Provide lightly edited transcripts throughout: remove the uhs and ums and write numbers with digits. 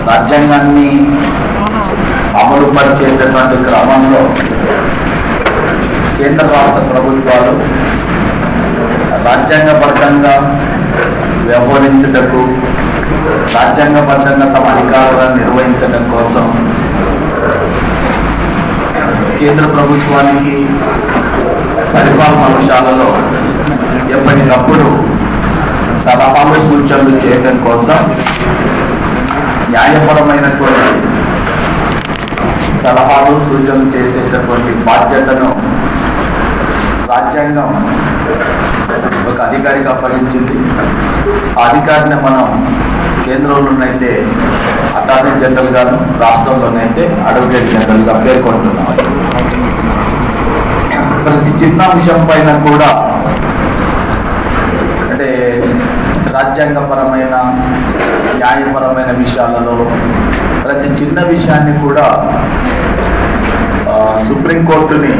రాజ్యాంగాన్ని అమలు పరిచేటటువంటి క్రమంలో కేంద్ర రాష్ట్ర ప్రభుత్వాలు రాజ్యాంగబద్ధంగా వ్యవహరించుటకు, రాజ్యాంగబద్ధంగా తమ అధికారాలను నిర్వహించడం కోసం కేంద్ర ప్రభుత్వానికి పరిపాలన అంశాలలో ఎప్పటికప్పుడు సలహాలు సూచనలు చేయడం కోసం న్యాయపరమైనటువంటి సలహాలు సూచనలు చేసేటటువంటి బాధ్యతను రాజ్యాంగం ఒక అధికారికి అప్పగించింది. ఆ అధికారిని మనం కేంద్రంలోనైతే అటార్నీ జనరల్ గాను, రాష్ట్రంలోనైతే అడ్వకేట్ జనరల్ గా పేర్కొంటున్నాం. ప్రతి చిన్న అంశం పైన కూడా అంటే రాజ్యాంగపరమైన న్యాయపరమైన విషయాలలో ప్రతి చిన్న విషయాన్ని కూడా సుప్రీంకోర్టుని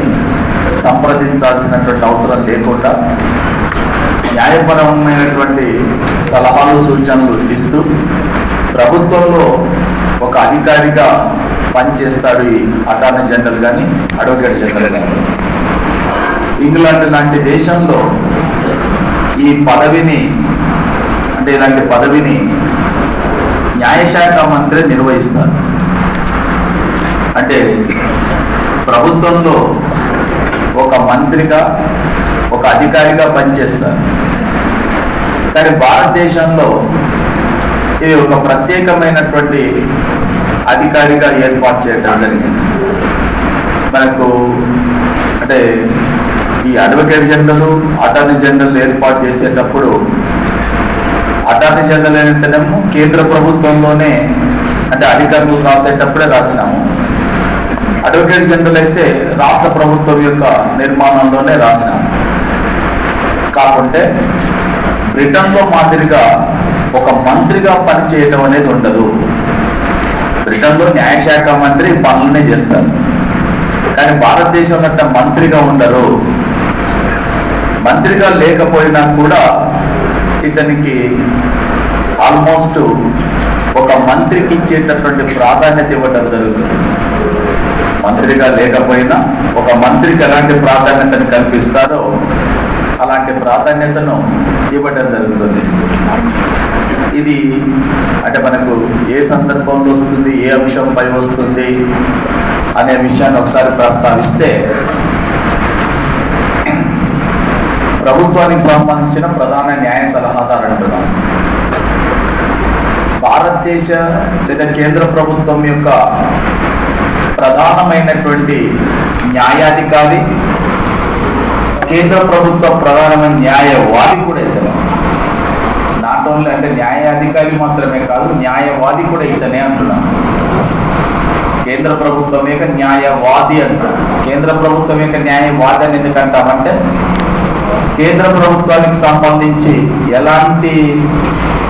సంప్రదించాల్సినటువంటి అవసరం లేకుండా న్యాయపరమైనటువంటి సలహాలు సూచనలు ఇస్తూ ప్రభుత్వంలో ఒక అధికారిగా పనిచేస్తాడు ఈ అటార్నీ జనరల్ కానీ, అడ్వకేట్ జనరల్ కానీ. ఇంగ్లాండ్ లాంటి దేశంలో ఈ పదవిని అంటే ఇలాంటి పదవిని న్యాయశాఖ మంత్రి నిర్వహిస్తారు. అంటే ప్రభుత్వంలో ఒక మంత్రిగా, ఒక అధికారిగా పనిచేస్తారు. కానీ భారతదేశంలో ఇది ఒక ప్రత్యేకమైనటువంటి అధికారిగా ఏర్పాటు చేయడం జరిగింది. మనకు అంటే ఈ అడ్వకేట్ జనరల్, అటార్నీ జనరల్ ఏర్పాటు చేసేటప్పుడు అటార్నీ జనరల్ ఏంటనేమో కేంద్ర ప్రభుత్వంలోనే అంటే అధికారులు రాసేటప్పుడే రాసినాము. అడ్వకేట్ జనరల్ అయితే రాష్ట్ర ప్రభుత్వం యొక్క నిర్మాణంలోనే రాసినాము. కాకుంటే బ్రిటన్లో మాదిరిగా ఒక మంత్రిగా పనిచేయడం అనేది ఉండదు. బ్రిటన్లో న్యాయశాఖ మంత్రి పనులనే చేస్తారు. కానీ భారతదేశంలో అంటే మంత్రిగా ఉండరు. మంత్రిగా లేకపోయినా కూడా ఇతనికి ఆల్మోస్ట్ ఒక మంత్రికి ఇచ్చేటటువంటి ప్రాధాన్యత ఇవ్వడం జరుగుతుంది. మంత్రిగా లేకపోయినా ఒక మంత్రికి ఎలాంటి ప్రాధాన్యతను కల్పిస్తారో అలాంటి ప్రాధాన్యతను ఇవ్వడం జరుగుతుంది. ఇది అంటే మనకు ఏ సందర్భంలో వస్తుంది, ఏ అంశంపై వస్తుంది అనే విషయాన్ని ఒకసారి ప్రస్తావిస్తే, ప్రభుత్వానికి సంబంధించిన ప్రధాన న్యాయ సలహాదారు అంటున్నాం. భారతదేశ లేదా కేంద్ర ప్రభుత్వం యొక్క ప్రధానమైనటువంటి న్యాయాధికారి, కేంద్ర ప్రభుత్వ ప్రధానమైన న్యాయవాది కూడా ఇతనే. నాట్ ఓన్లీ అంటే న్యాయాధికారి మాత్రమే కాదు, న్యాయవాది కూడా ఇతనే అంటున్నాను. కేంద్ర ప్రభుత్వం యొక్క న్యాయవాది అంటారు. కేంద్ర ప్రభుత్వం యొక్క న్యాయవాది అని ఎందుకంటామంటే కేంద్ర ప్రభుత్వానికి సంబంధించి ఎలాంటి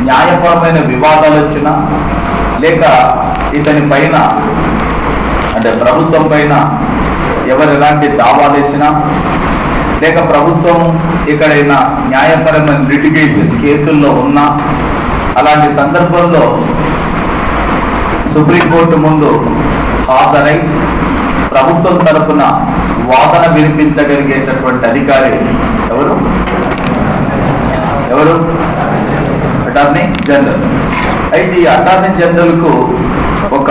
న్యాయపరమైన వివాదాలు వచ్చినా, లేక ఇతని పైన అంటే ప్రభుత్వం పైన ఎవరు ఎలాంటి దావాలు వేసినా, లేక ప్రభుత్వం ఎక్కడైనా న్యాయపరమైన లిటిగేషన్ కేసుల్లో ఉన్నా, అలాంటి సందర్భంలో సుప్రీంకోర్టు ముందు హాజరై ప్రభుత్వం తరపున వాదన వినిపించగలిగేటటువంటి అధికారి ఎవరు? Attorney general. అయితే ఈ అటార్నీ జనరల్కు ఒక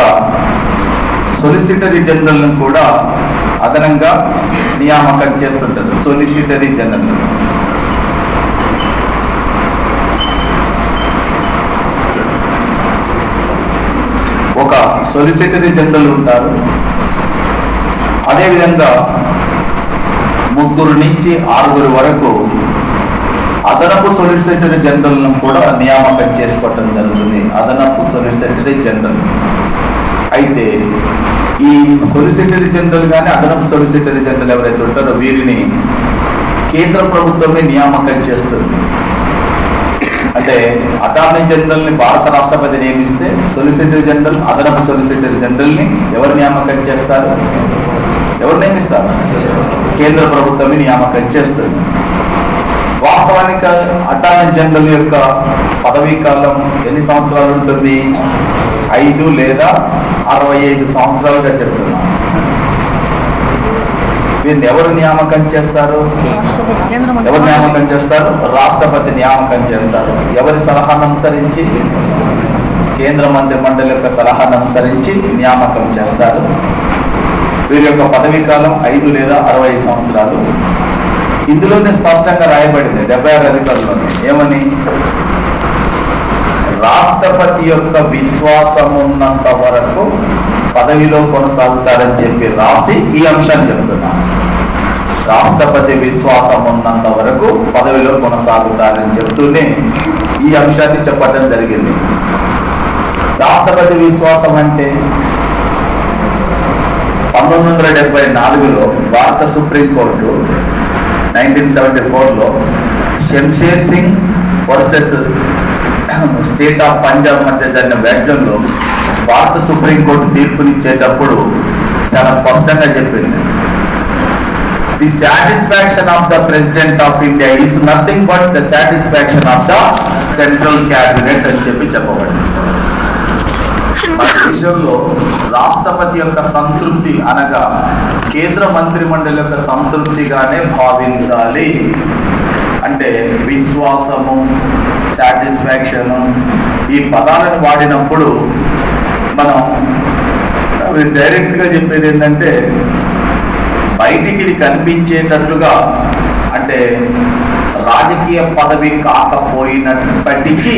సొలిసిటరీ జనరల్ను కూడా అదనంగా నియామకం చేస్తుంటారు. సొలిసిటరీ జనరల్ ఒక సొలిసిటరీ జనరల్ ఉంటారు. అదేవిధంగా 3 నుంచి 6 వరకు అదనపు సొలిసిటరీ జనరల్ను కూడా నియామకం చేసుకోవటం జరుగుతుంది. అదనపు సొలిసిటరీ జనరల్. అయితే ఈ సొలిసిటరీ జనరల్ కానీ అదనపు సొలిసిటరీ జనరల్ ఎవరైతే ఉంటారో వీరిని కేంద్ర ప్రభుత్వమే నియామకం చేస్తుంది. అంటే అటార్నీ జనరల్ని భారత రాష్ట్రపతి నియమిస్తే సొలిసిటరీ జనరల్, అదనపు సొలిసిటరీ జనరల్ని ఎవరు నియామకం చేస్తారు? ఎవరు నియమిస్తారు? కేంద్ర ప్రభుత్వమే నియామకం చేస్తుంది. వాస్తవానికి అటార్నీ జనరల్ యొక్క పదవీ కాలం ఎన్ని సంవత్సరాలు ఉంటుంది? 5 లేదా 65 సంవత్సరాలుగా చెప్తున్నాం. వీరిని ఎవరు నియామకం చేస్తారు? ఎవరు నియామకం చేస్తారు? రాష్ట్రపతి నియామకం చేస్తారు. ఎవరి సలహాను అనుసరించి? కేంద్ర మంత్రి మండలి యొక్క సలహాను అనుసరించి నియామకం చేస్తారు. వీరి యొక్క పదవీ కాలం 5 లేదా 65 సంవత్సరాలు. ఇందులోనే స్పష్టంగా రాయబడింది 76 అధికారులను ఏమని? రాష్ట్రపతి యొక్క విశ్వాసం ఉన్నంత వరకు పదవిలో కొనసాగుతారని చెప్పి రాసి ఈ అంశాన్ని చెబుతున్నాను. రాష్ట్రపతి విశ్వాసం ఉన్నంత వరకు పదవిలో కొనసాగుతారని చెబుతూనే ఈ అంశాన్ని చెప్పడం జరిగింది. రాష్ట్రపతి విశ్వాసం అంటే 1974లో భారత సుప్రీంకోర్టు 1974లో Shamsher Singh versus state of Punjab మధ్య జరిగిన వ్యాజ్యంలో భారత సుప్రీంకోర్టు తీర్పునిచ్చేటప్పుడు చాలా స్పష్టంగా చెప్పింది, the satisfaction of the president of India is nothing but the satisfaction of the central cabinet అని చెప్పబడింది. మన దేశంలో రాష్ట్రపతి యొక్క సంతృప్తి అనగా కేంద్ర మంత్రి మండలి యొక్క సంతృప్తిగానే భావించాలి. అంటే విశ్వాసము, సాటిస్ఫాక్షను ఈ పదాలను వాడినప్పుడు మనం డైరెక్ట్గా చెప్పేది ఏంటంటే బయటికి ఇది కనిపించేటట్లుగా, అంటే రాజకీయ పదవి కాకపోయినప్పటికీ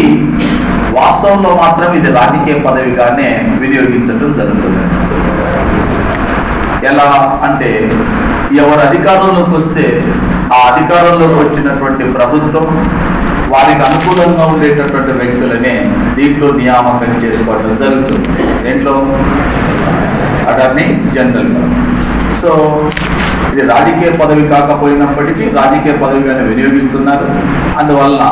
వాస్తవంలో మాత్రం ఇది రాజకీయ పదవిగానే వినియోగించడం జరుగుతుంది. ఎలా అంటే ఎవరు అధికారంలోకి వస్తే ఆ అధికారంలోకి వచ్చినటువంటి ప్రభుత్వం వారికి అనుకూలంగా ఉండేటటువంటి వ్యక్తులనే దీంట్లో నియామకం చేసుకోవడం జరుగుతుంది. దీంట్లో అటార్నీ జనరల్. సో ఇది రాజకీయ పదవి కాకపోయినప్పటికీ రాజకీయ పదవిగానే వినియోగిస్తున్నారు. అందువల్ల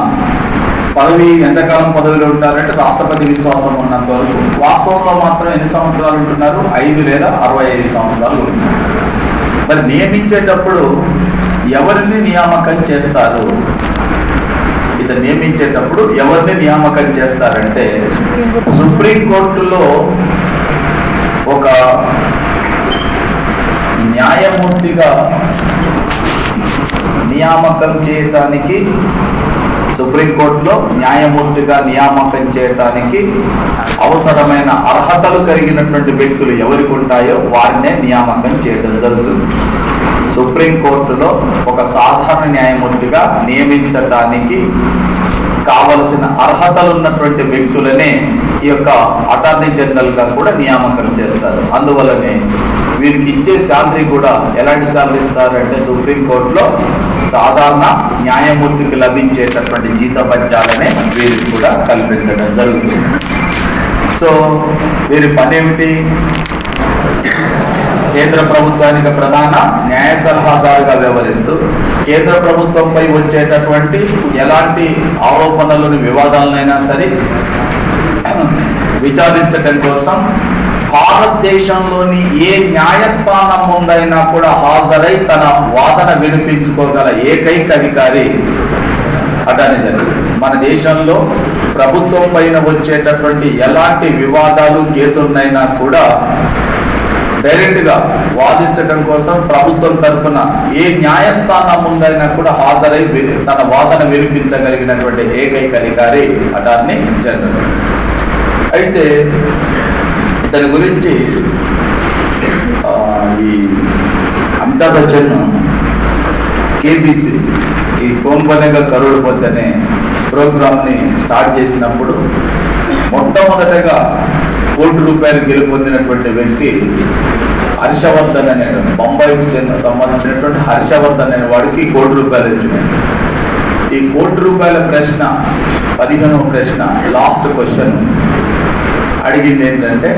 పదవి ఎంతకాలం పదవిలో ఉంటారంటే రాష్ట్రపతి విశ్వాసం ఉన్నంత వరకు. వాస్తవంలో మాత్రం ఎన్ని సంవత్సరాలు ఉంటున్నారు? 5 లేదా 65 సంవత్సరాలు ఉంటున్నారు. మరి నియమించేటప్పుడు ఎవరిని నియామకం చేస్తారు? ఇది నియమించేటప్పుడు ఎవరిని నియామకం చేస్తారంటే సుప్రీంకోర్టులో ఒక న్యాయమూర్తిగా నియామకం చేయటానికి, సుప్రీంకోర్టులో న్యాయమూర్తిగా నియామకం చేయటానికి అవసరమైన అర్హతలు కలిగినటువంటి వ్యక్తులు ఎవరికి ఉంటాయో వారినే నియామకం చేయడం జరుగుతుంది. సుప్రీంకోర్టులో ఒక సాధారణ న్యాయమూర్తిగా నియమించడానికి కావలసిన అర్హతలు ఉన్నటువంటి వ్యక్తులనే ఈ యొక్క అటార్నీ జనరల్ గా కూడా నియామకం చేస్తారు. అందువల్లనే వీరికి ఇచ్చే శాలరీ కూడా ఎలాంటి శాలరీ ఇస్తారు అంటే సుప్రీంకోర్టులో సాధారణ న్యాయమూర్తికి లభించేటటువంటి జీతభత్యాలనే వీరికి కూడా కల్పించడం జరుగుతుంది. సో వీరి పని ఏమిటి? కేంద్ర ప్రభుత్వానికి ప్రధాన న్యాయ సలహాదారుగా వ్యవహరిస్తూ కేంద్ర ప్రభుత్వంపై వచ్చేటటువంటి ఎలాంటి ఆరోపణలను, వివాదాలనైనా సరే విచారించడం కోసం భారతదేశంలోని ఏ న్యాయస్థానం ముందైనా కూడా హాజరై తన వాదన వినిపించుకోగల ఏకైక అధికారి అటార్నీ జనరల్. మన దేశంలో ప్రభుత్వం పైన వచ్చేటటువంటి ఎలాంటి వివాదాలు, కేసులనైనా కూడా డైరెక్ట్ గా వాదించడం కోసం ప్రభుత్వం తరఫున ఏ న్యాయస్థానం ముందైనా కూడా హాజరై తన వాదన వినిపించగలిగినటువంటి ఏకైక అధికారి అటార్నీ జనరల్. అయితే ఇతని గురించి ఈ అమితాబ్ బచ్చన్ కేబీసీ ఈ కౌన్ బనేగా కరోడ్పతి అనే ప్రోగ్రామ్ని స్టార్ట్ చేసినప్పుడు మొట్టమొదటగా ₹1 గెలుపొందినటువంటి వ్యక్తి హర్షవర్ధన్ అనే బొంబాయికి సంబంధించినటువంటి హర్షవర్ధన్ అనే వాడికి ₹1 వచ్చినాయి. ఈ ₹1 ప్రశ్న 15వ ప్రశ్న, లాస్ట్ క్వశ్చన్ అడిగింది ఏంటంటే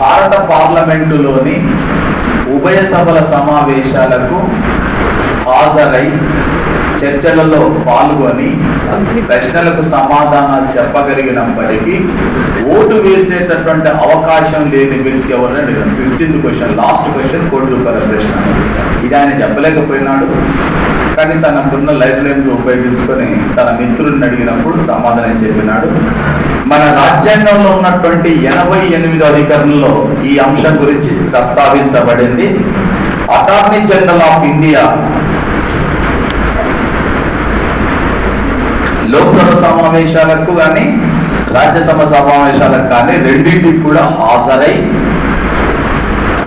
భారత పార్లమెంటులోని ఉభయ సభల సమావేశాలకు హాజరై చర్చలలో పాల్గొని ప్రశ్నలకు సమాధానాలు చెప్పగలిగినప్పటికీ ఓటు వేసేటటువంటి అవకాశం లేని వ్యక్తి ఎవరిని అడిగారు. 15th క్వశ్చన్, లాస్ట్ క్వశ్చన్, ₹1 ప్రశ్న. ఇది ఆయన చెప్పలేకపోయినాడు. కానీ తనకున్న లైఫ్ లైన్స్ ఉపయోగించుకొని తన మిత్రుడిని అడిగినప్పుడు సమాధానం చెప్పినాడు. మన రాజ్యాంగంలో ఉన్నటువంటి 88 అధికరణలో ఈ అంశం గురించి ప్రస్తావించబడింది. Attorney general of India Lok Sabha సమావేశాలకు కానీ రాజ్యసభ సమావేశాలకు కానీ రెండింటికి కూడా హాజరై,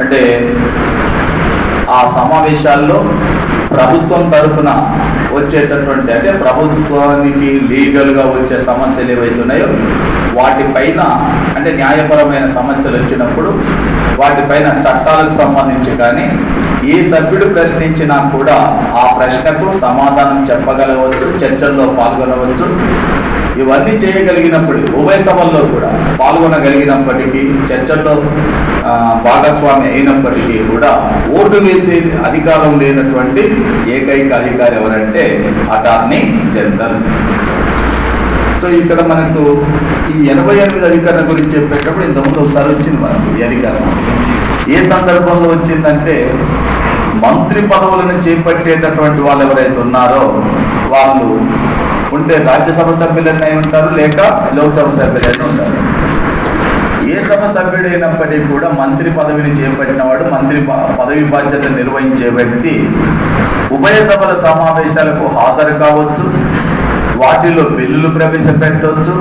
అంటే ఆ సమావేశాల్లో ప్రభుత్వం తరపున వచ్చేటటువంటి, అంటే ప్రభుత్వానికి లీగల్గా వచ్చే సమస్యలు ఏవైతున్నాయో వాటిపైన, అంటే న్యాయపరమైన సమస్యలు వచ్చినప్పుడు వాటిపైన చట్టాలకు సంబంధించి కానీ ఏ సభ్యుడు ప్రశ్నించినా కూడా ఆ ప్రశ్నకు సమాధానం చెప్పగలవచ్చు, చర్చల్లో పాల్గొనవచ్చు. ఇవన్నీ చేయగలిగినప్పుడు ఉభయ సభల్లో కూడా పాల్గొనగలిగినప్పటికీ, చర్చల్లో భాగస్వామి అయినప్పటికీ కూడా ఓటు వేసే అధికారం లేనటువంటి ఏకైక అధికారి ఎవరంటే అటార్నీ జనరల్. సో ఇక్కడ మనకు ఈ 88 అధికారుల గురించి చెప్పేటప్పుడు ఇంతకుముందు ఒకసారి వచ్చింది మనకు ఈ అధికారం. ఏ సందర్భంలో వచ్చిందంటే, మంత్రి పదవులను చేపట్టేటటువంటి వాళ్ళు ఎవరైతే ఉన్నారో వాళ్ళు ఉంటే రాజ్యసభ సభ్యులైనా ఉంటారు, లేక లోక్సభ సభ్యులైనా ఉంటారు. ఏ సభ సభ్యుడైనప్పటికీ కూడా మంత్రి పదవిని చేపట్టిన వాడు, మంత్రి పదవి బాధ్యత నిర్వహించే వ్యక్తి ఉభయ సభల సమావేశాలకు హాజరు కావచ్చు, వాటిలో బిల్లులు ప్రవేశపెట్టవచ్చు,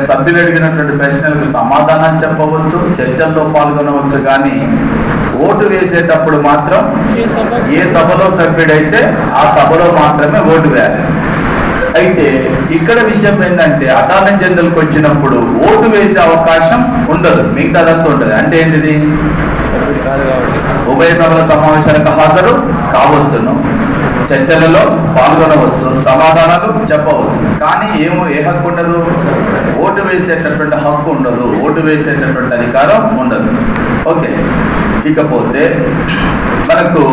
సభ్యులు అడిగినటువంటి ప్రశ్నలకు సమాధానం చెప్పవచ్చు, చర్చల్లో పాల్గొనవచ్చు. కానీ ఓటు వేసేటప్పుడు మాత్రం ఏ సభలో సభ్యుడైతే ఆ సభలో మాత్రమే ఓటు వేయాలి. అయితే ఇక్కడ విషయం ఏంటంటే, అటార్నీ జనరల్కి వచ్చినప్పుడు ఓటు వేసే అవకాశం ఉండదు, మిగతాదంతా ఉంటుంది. అంటే ఏంటిది, ఉభయ సభల సమావేశాలకు హాజరు కావచ్చును, చర్చలలో పాల్గొనవచ్చు, సమాధానాలు చెప్పవచ్చు. కానీ ఏ హక్కు ఉండదు, ఓటు వేసేటటువంటి హక్కు ఉండదు, ఓటు వేసేటటువంటి అధికారం ఉండదు. ఓకే, ఇకపోతే మనకు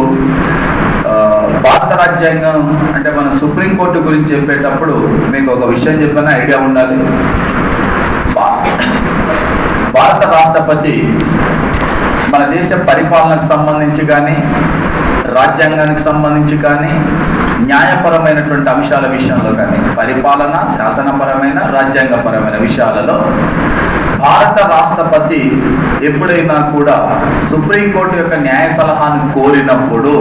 భారత రాజ్యాంగం, అంటే మన సుప్రీంకోర్టు గురించి చెప్పేటప్పుడు మీకు ఒక విషయం చెప్పిన ఐడియా ఉండాలి. భారత రాష్ట్రపతి మన దేశ పరిపాలనకు సంబంధించి కానీ, రాజ్యాంగానికి సంబంధించి కానీ, న్యాయపరమైనటువంటి అంశాల విషయంలో కానీ, పరిపాలన, శాసనపరమైన, రాజ్యాంగపరమైన విషయాలలో భారత రాష్ట్రపతి ఎప్పుడైనా కూడా సుప్రీంకోర్టు యొక్క న్యాయ సలహాను కోరినప్పుడు,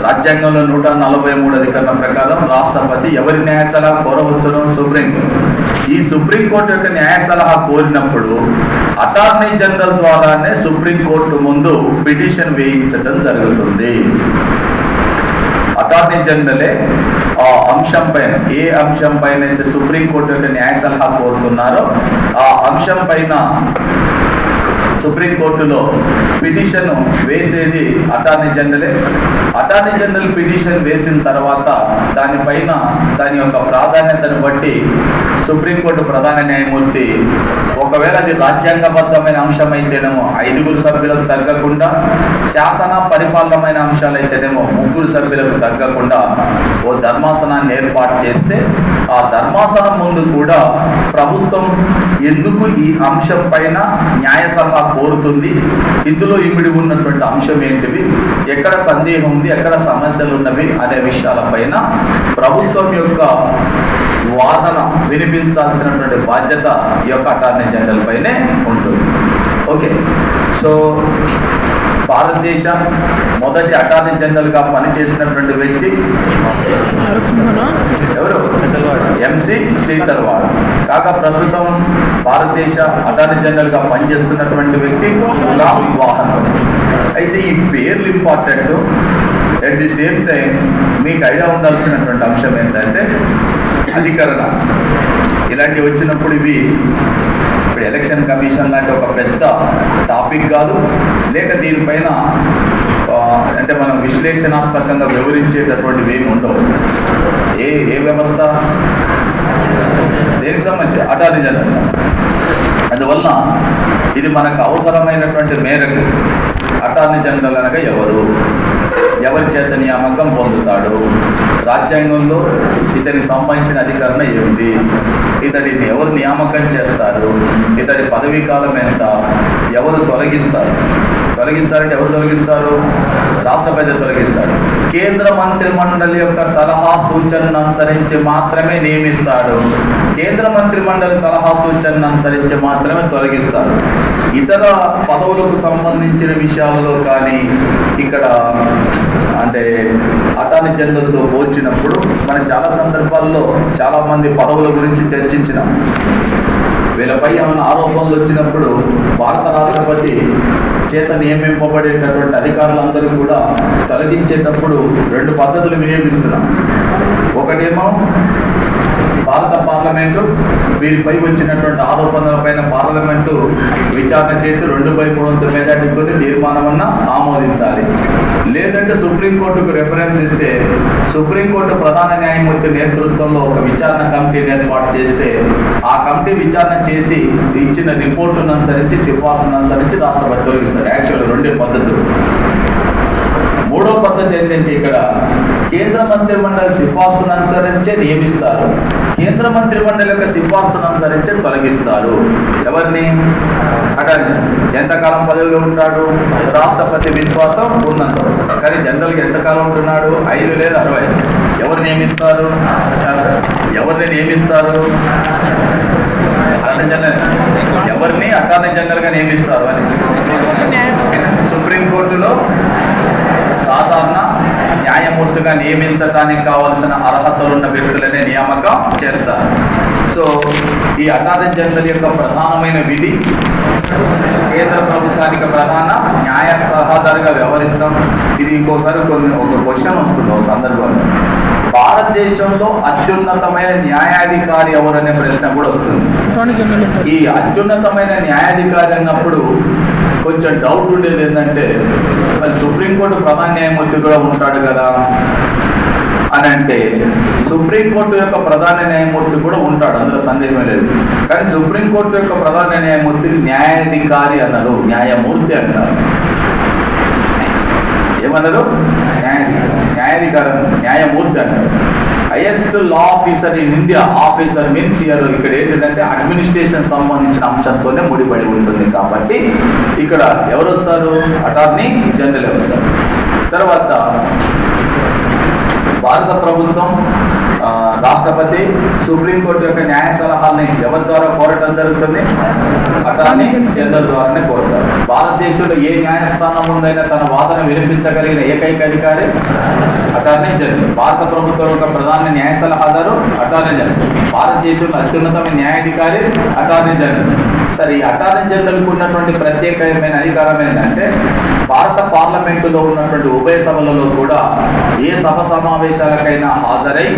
రాజ్యాంగంలో 143 అధికరణ ప్రకారం రాష్ట్రపతి ఎవరి న్యాయ సలహా కోరవచ్చును, సుప్రీంకోర్టు. ఈ సుప్రీంకోర్టు యొక్క న్యాయ సలహా కోరినప్పుడు అటార్నీ జనరల్ ద్వారానే సుప్రీంకోర్టు ముందు పిటిషన్ వేయించడం జరుగుతుంది. అటార్నీ జనరలే ఆ అంశం పైన, ఏ అంశం పైన అయితే సుప్రీంకోర్టు యొక్క న్యాయ సలహా కోరుతున్నారో ఆ అంశం పైన సుప్రీంకోర్టులో పిటిషన్ వేసేది అటార్నీ జనరలే. అటార్నీ జనరల్ పిటిషన్ వేసిన తర్వాత దానిపైన దాని యొక్క ప్రాధాన్యతను బట్టి సుప్రీంకోర్టు ప్రధాన న్యాయమూర్తి, ఒకవేళ అది రాజ్యాంగబద్ధమైన అంశం అయితేనేమో 5 సభ్యులకు తగ్గకుండా, శాసన పరిపాలనమైన అంశాలైతేనేమో 3 సభ్యులకు తగ్గకుండా ఓ ధర్మాసనాన్ని ఏర్పాటు చేస్తే, ఆ ధర్మాసనం ముందు కూడా ప్రభుత్వం ఎందుకు ఈ అంశం పైన న్యాయ సలహా కోరుతుంది, ఇందులో ఇమిడి ఉన్నటువంటి అంశం ఏంటివి, ఎక్కడ సందేహం ఉంది, ఎక్కడ సమస్యలు ఉన్నవి అనే విషయాలపైన ప్రభుత్వం యొక్క వాదన వినిపించాల్సినటువంటి బాధ్యత ఈ యొక్క అటార్నీ జనరల్ పైనే ఉంటుంది. ఓకే, సో భారతదేశ మొదటి అటార్నీ జనరల్ గా పనిచేసినటువంటి వ్యక్తి ఎవరు, ఎంసి సీతర్వాడ్. కాగా ప్రస్తుతం భారతదేశ అటార్నీ జనరల్ గా పనిచేస్తున్నటువంటి వ్యక్తి గులాం వాహన్. అయితే ఈ పేర్లు important. At the same time మీకు ఐడియా ఉండాల్సినటువంటి అంశం ఏంటంటే, అధికరణ ఇలాంటివి వచ్చినప్పుడు ఇవి ఇప్పుడు ఎలక్షన్ కమిషన్ లాంటి ఒక పెద్ద టాపిక్ కాదు, లేక దీనిపైన అంటే మనం విశ్లేషణాత్మకంగా వివరించేటటువంటివి ఏమి ఉండవు. ఏ వ్యవస్థ దేనికి సంబంధించి, అటార్నీ జనరల్. అందువల్ల ఇది మనకు అవసరమైనటువంటి మేరకు అటార్నీ జనరల్ అనగా ఎవరి చేత నియామకం పొందుతాడు, రాజ్యాంగంలో ఇతనికి సంబంధించిన అధికారణ ఏమిటి, ఇతడిని ఎవరు నియామకం చేస్తారు, ఇతడి పదవీ కాలం ఎంత, ఎవరు తొలగించాలంటే ఎవరు తొలగిస్తారు, రాష్ట్రపతి తొలగిస్తారు. కేంద్ర మంత్రి మండలి యొక్క సలహా సూచనను అనుసరించి మాత్రమే నియమిస్తాడు. కేంద్ర మంత్రి మండలి సలహా సూచనను అనుసరించి మాత్రమే తొలగిస్తాడు. ఇతర పదవులకు సంబంధించిన విషయాలలో కానీ ఇక్కడ అంటే అటార్నీ జనరల్తో పోల్చినప్పుడు మనం చాలా సందర్భాల్లో చాలా మంది పదవుల గురించి చర్చించినాం. వీళ్ళపై ఏమైనా ఆరోపణలు వచ్చినప్పుడు భారత రాష్ట్రపతి చేత నియమింపబడేటటువంటి అధికారులందరూ కూడా తొలగించేటప్పుడు 2 పద్ధతులు వినియోగిస్తున్నాం. ఒకటేమో భారత పార్లమెంటు వీరిపై వచ్చినటువంటి ఆరోపణలపైన పార్లమెంటు విచారణ చేసి 2/3 మెజార్టీతో తీర్మానమన్నా ఆమోదించాలి. లేదంటే సుప్రీంకోర్టుకు రెఫరెన్స్ ఇస్తే సుప్రీంకోర్టు ప్రధాన న్యాయమూర్తి నేతృత్వంలో ఒక విచారణ కమిటీని ఏర్పాటు చేస్తే ఆ కమిటీ విచారణ చేసి ఇచ్చిన రిపోర్టును అనుసరించి సిఫార్సును అనుసరించి రాష్ట్రపతి తొలగిస్తారు. యాక్చువల్ 2 పద్ధతులు. 3వ పద్ధతి ఏంటంటే ఇక్కడ కేంద్ర మంత్రి మండలి సిఫార్సును అనుసరించే నియమిస్తారు. కేంద్ర మంత్రి మండలి యొక్క సిఫార్సును అనుసరించే తొలగిస్తారు. ఎవరిని? అటార్నీ. ఎంతకాలం పదవిలో ఉంటాడు? రాష్ట్రపతి విశ్వాసం ఉన్నంత. కానీ జనరల్గా ఎంతకాలం ఉంటున్నాడు? 5 లేదా 60. ఎవరు నియమిస్తారు? ఎవరిని నియమిస్తారు? ఎవరిని అటార్నీ జనరల్ గా నియమిస్తారు అని సుప్రీంకోర్టులో సాధారణ న్యాయమూర్తిగా నియమించడానికి కావలసిన అర్హతలున్న వ్యక్తులనే నియామకం చేస్తారు. సో ఈ అటార్నీ జనరల్ యొక్క ప్రధానమైన విధి కేంద్ర ప్రభుత్వానికి ప్రధాన న్యాయ సలహాదారుగా వ్యవహరిస్తాం. ఇది ఇంకోసారి ఒక క్వశ్చన్ వస్తుంది ఒక సందర్భంలో. భారతదేశంలో అత్యున్నతమైన న్యాయాధికారి ఎవరనే ప్రశ్న కూడా వస్తుంది. ఈ అత్యున్నతమైన న్యాయాధికారి అన్నప్పుడు కొంచెం డౌట్ ఉండేది ఏంటంటే మరి సుప్రీంకోర్టు ప్రధాన న్యాయమూర్తి కూడా ఉంటాడు కదా అని అంటే సుప్రీంకోర్టు యొక్క ప్రధాన న్యాయమూర్తి కూడా ఉంటాడు, అందులో సందేహం లేదు. కానీ సుప్రీంకోర్టు యొక్క ప్రధాన న్యాయమూర్తి న్యాయాధికారి అన్నారు, న్యాయమూర్తి అన్నారు. ఏమన్నారు? న్యాయాధికారి, న్యాయమూర్తి అన్నారు. Highest law officer in India. Officer means ఇక్కడ ఏంటంటే అడ్మినిస్ట్రేషన్ సంబంధించిన అంశంతోనే ముడిపడి ఉంటుంది. కాబట్టి ఇక్కడ ఎవరు వస్తారు? అటార్నీ జనరల్ వస్తారు. తర్వాత భారత ప్రభుత్వం రాష్ట్రపతి సుప్రీంకోర్టు యొక్క న్యాయ సలహాన్ని ఎవరి ద్వారా కోరటం జరుగుతుంది? అటార్నీ జనరల్ ద్వారానే కోరుతారు. భారతదేశంలో ఏ న్యాయస్థానం ఉందైనా తన వాదన వినిపించగలిగిన ఏకైక అధికారి అటార్నీ జనరల్. భారత ప్రభుత్వం యొక్క ప్రధాన న్యాయ సలహాదారు అటార్నీ జనరల్. భారతదేశంలో అత్యున్నతమైన న్యాయాధికారి అటార్నీ జనరల్. సరే, ఈ అటార్నీ జనరల్కు ఉన్నటువంటి ప్రత్యేకమైన అధికారం ఏంటంటే భారత పార్లమెంటులో ఉన్నటువంటి ఉభయ సభలలో కూడా ఏ సభ సమావేశాలకైనా హాజరై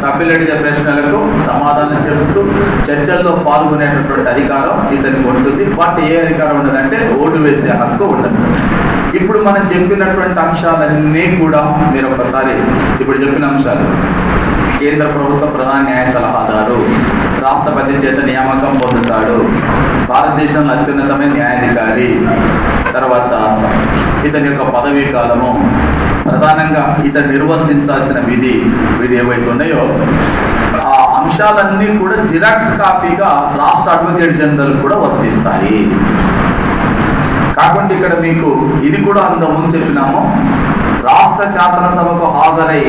సభ్యులు అడిగే ప్రశ్నలకు సమాధానం చెబుతూ చర్చల్లో పాల్గొనేటటువంటి అధికారం ఇతనికి ఉంటుంది. వాటి ఏ అధికారం ఉండదంటే ఓటు వేసే హక్కు ఉండదు. ఇప్పుడు మనం చెప్పినటువంటి అంశాలన్నీ కూడా మీరు ఒకసారి ఇప్పుడు చెప్పిన అంశాలు కేంద్ర ప్రభుత్వ ప్రధాన న్యాయ సలహాదారు రాష్ట్రపతి చేత నియామకం పొందుతాడు, భారతదేశంలో అత్యున్నతమైన న్యాయాధికారి, తర్వాత ఇతని యొక్క పదవీ కాలము, ప్రధానంగా ఇతను నిర్వర్తించాల్సిన విధి ఏవైతే ఉన్నాయో ఆ అంశాలన్నీ కూడా జిరాక్స్ కాపీగా రాష్ట్ర అడ్వకేట్ జనరల్ కూడా వర్తిస్తాయి. కాకుండా ఇక్కడ మీకు ఇది కూడా అంతకుముందు చెప్పినాము, రాష్ట్ర శాసనసభకు హాజరై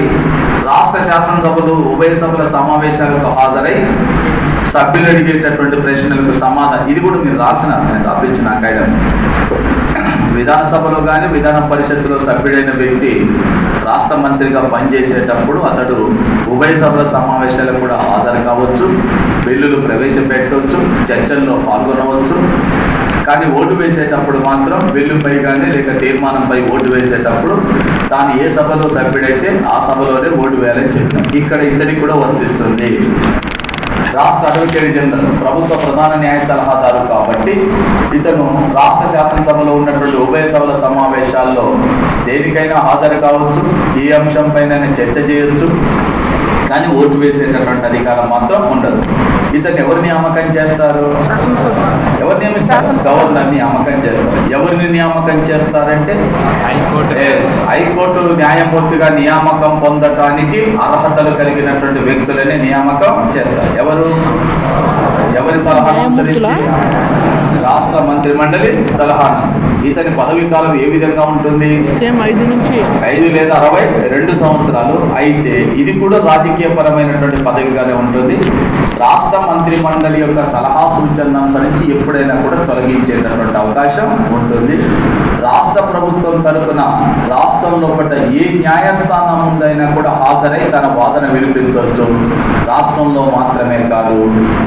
రాష్ట్ర శాసనసభలు ఉభయ సభల సమావేశాలకు హాజరై సభ్యులు అడిగేటటువంటి ప్రశ్నలకు సమాధానం ఇది కూడా మీరు రాసిన నేను రాపించిన ఐటమ్. విధానసభలో కానీ విధాన పరిషత్తులో సభ్యుడైన వ్యక్తి రాష్ట్ర మంత్రిగా పనిచేసేటప్పుడు అతడు ఉభయ సభల సమావేశాలకు కూడా హాజరు కావచ్చు, బిల్లులు ప్రవేశపెట్టవచ్చు, చర్చల్లో పాల్గొనవచ్చు. కానీ ఓటు వేసేటప్పుడు మాత్రం బిల్లుపై కానీ లేక తీర్మానంపై ఓటు వేసేటప్పుడు తాను ఏ సభలో సభ్యుడైతే ఆ సభలోనే ఓటు వేయాలని చెప్పాం. ఇక్కడ ఇతనికి కూడా వర్తిస్తుంది. రాష్ట్ర అడ్వకేట్ జనరల్ ప్రభుత్వ ప్రధాన న్యాయ సలహాదారు కాబట్టి ఇతను రాష్ట్ర శాసనసభలో ఉన్నటువంటి ఉభయ సభల సమావేశాల్లో దేనికైనా హాజరు కావచ్చు, ఏ అంశంపైన చర్చ చేయొచ్చు, కానీ ఓటు వేసేటటువంటి అధికారం మాత్రం ఉండదు. ఇతను ఎవరు నియామకం చేస్తారు? ఎవరు నియమిస్తారు? గవర్నర్ నియామకం చేస్తారు. ఎవరిని నియామకం చేస్తారంటే హైకోర్టు న్యాయమూర్తిగా నియామకం పొందటానికి అర్హతలు కలిగినటువంటి వ్యక్తులని నియామకం చేస్తారు. ఎవరి సలహా అనుసరించి? రాష్ట్ర మంత్రి మండలి సలహాను. ఇతని పదవీ కాలం ఏ విధంగా ఉంటుంది? 5 లేదా 62 సంవత్సరాలు. అయితే ఇది కూడా రాజకీయ పరమైనటువంటి పదవిగానే ఉంటుంది. రాష్ట్ర మంత్రి మండలి యొక్క సలహా సూచనను అనుసరించి ఎప్పుడైనా కూడా తొలగించేటటువంటి అవకాశం ఉంటుంది. రాష్ట్ర ప్రభుత్వం తరఫున రాష్ట్రంలో పడ్డ ఏ న్యాయస్థానం ముందైనా కూడా హాజరై తన వాదన వినిపించవచ్చు. రాష్ట్రంలో మాత్రమే కాదు,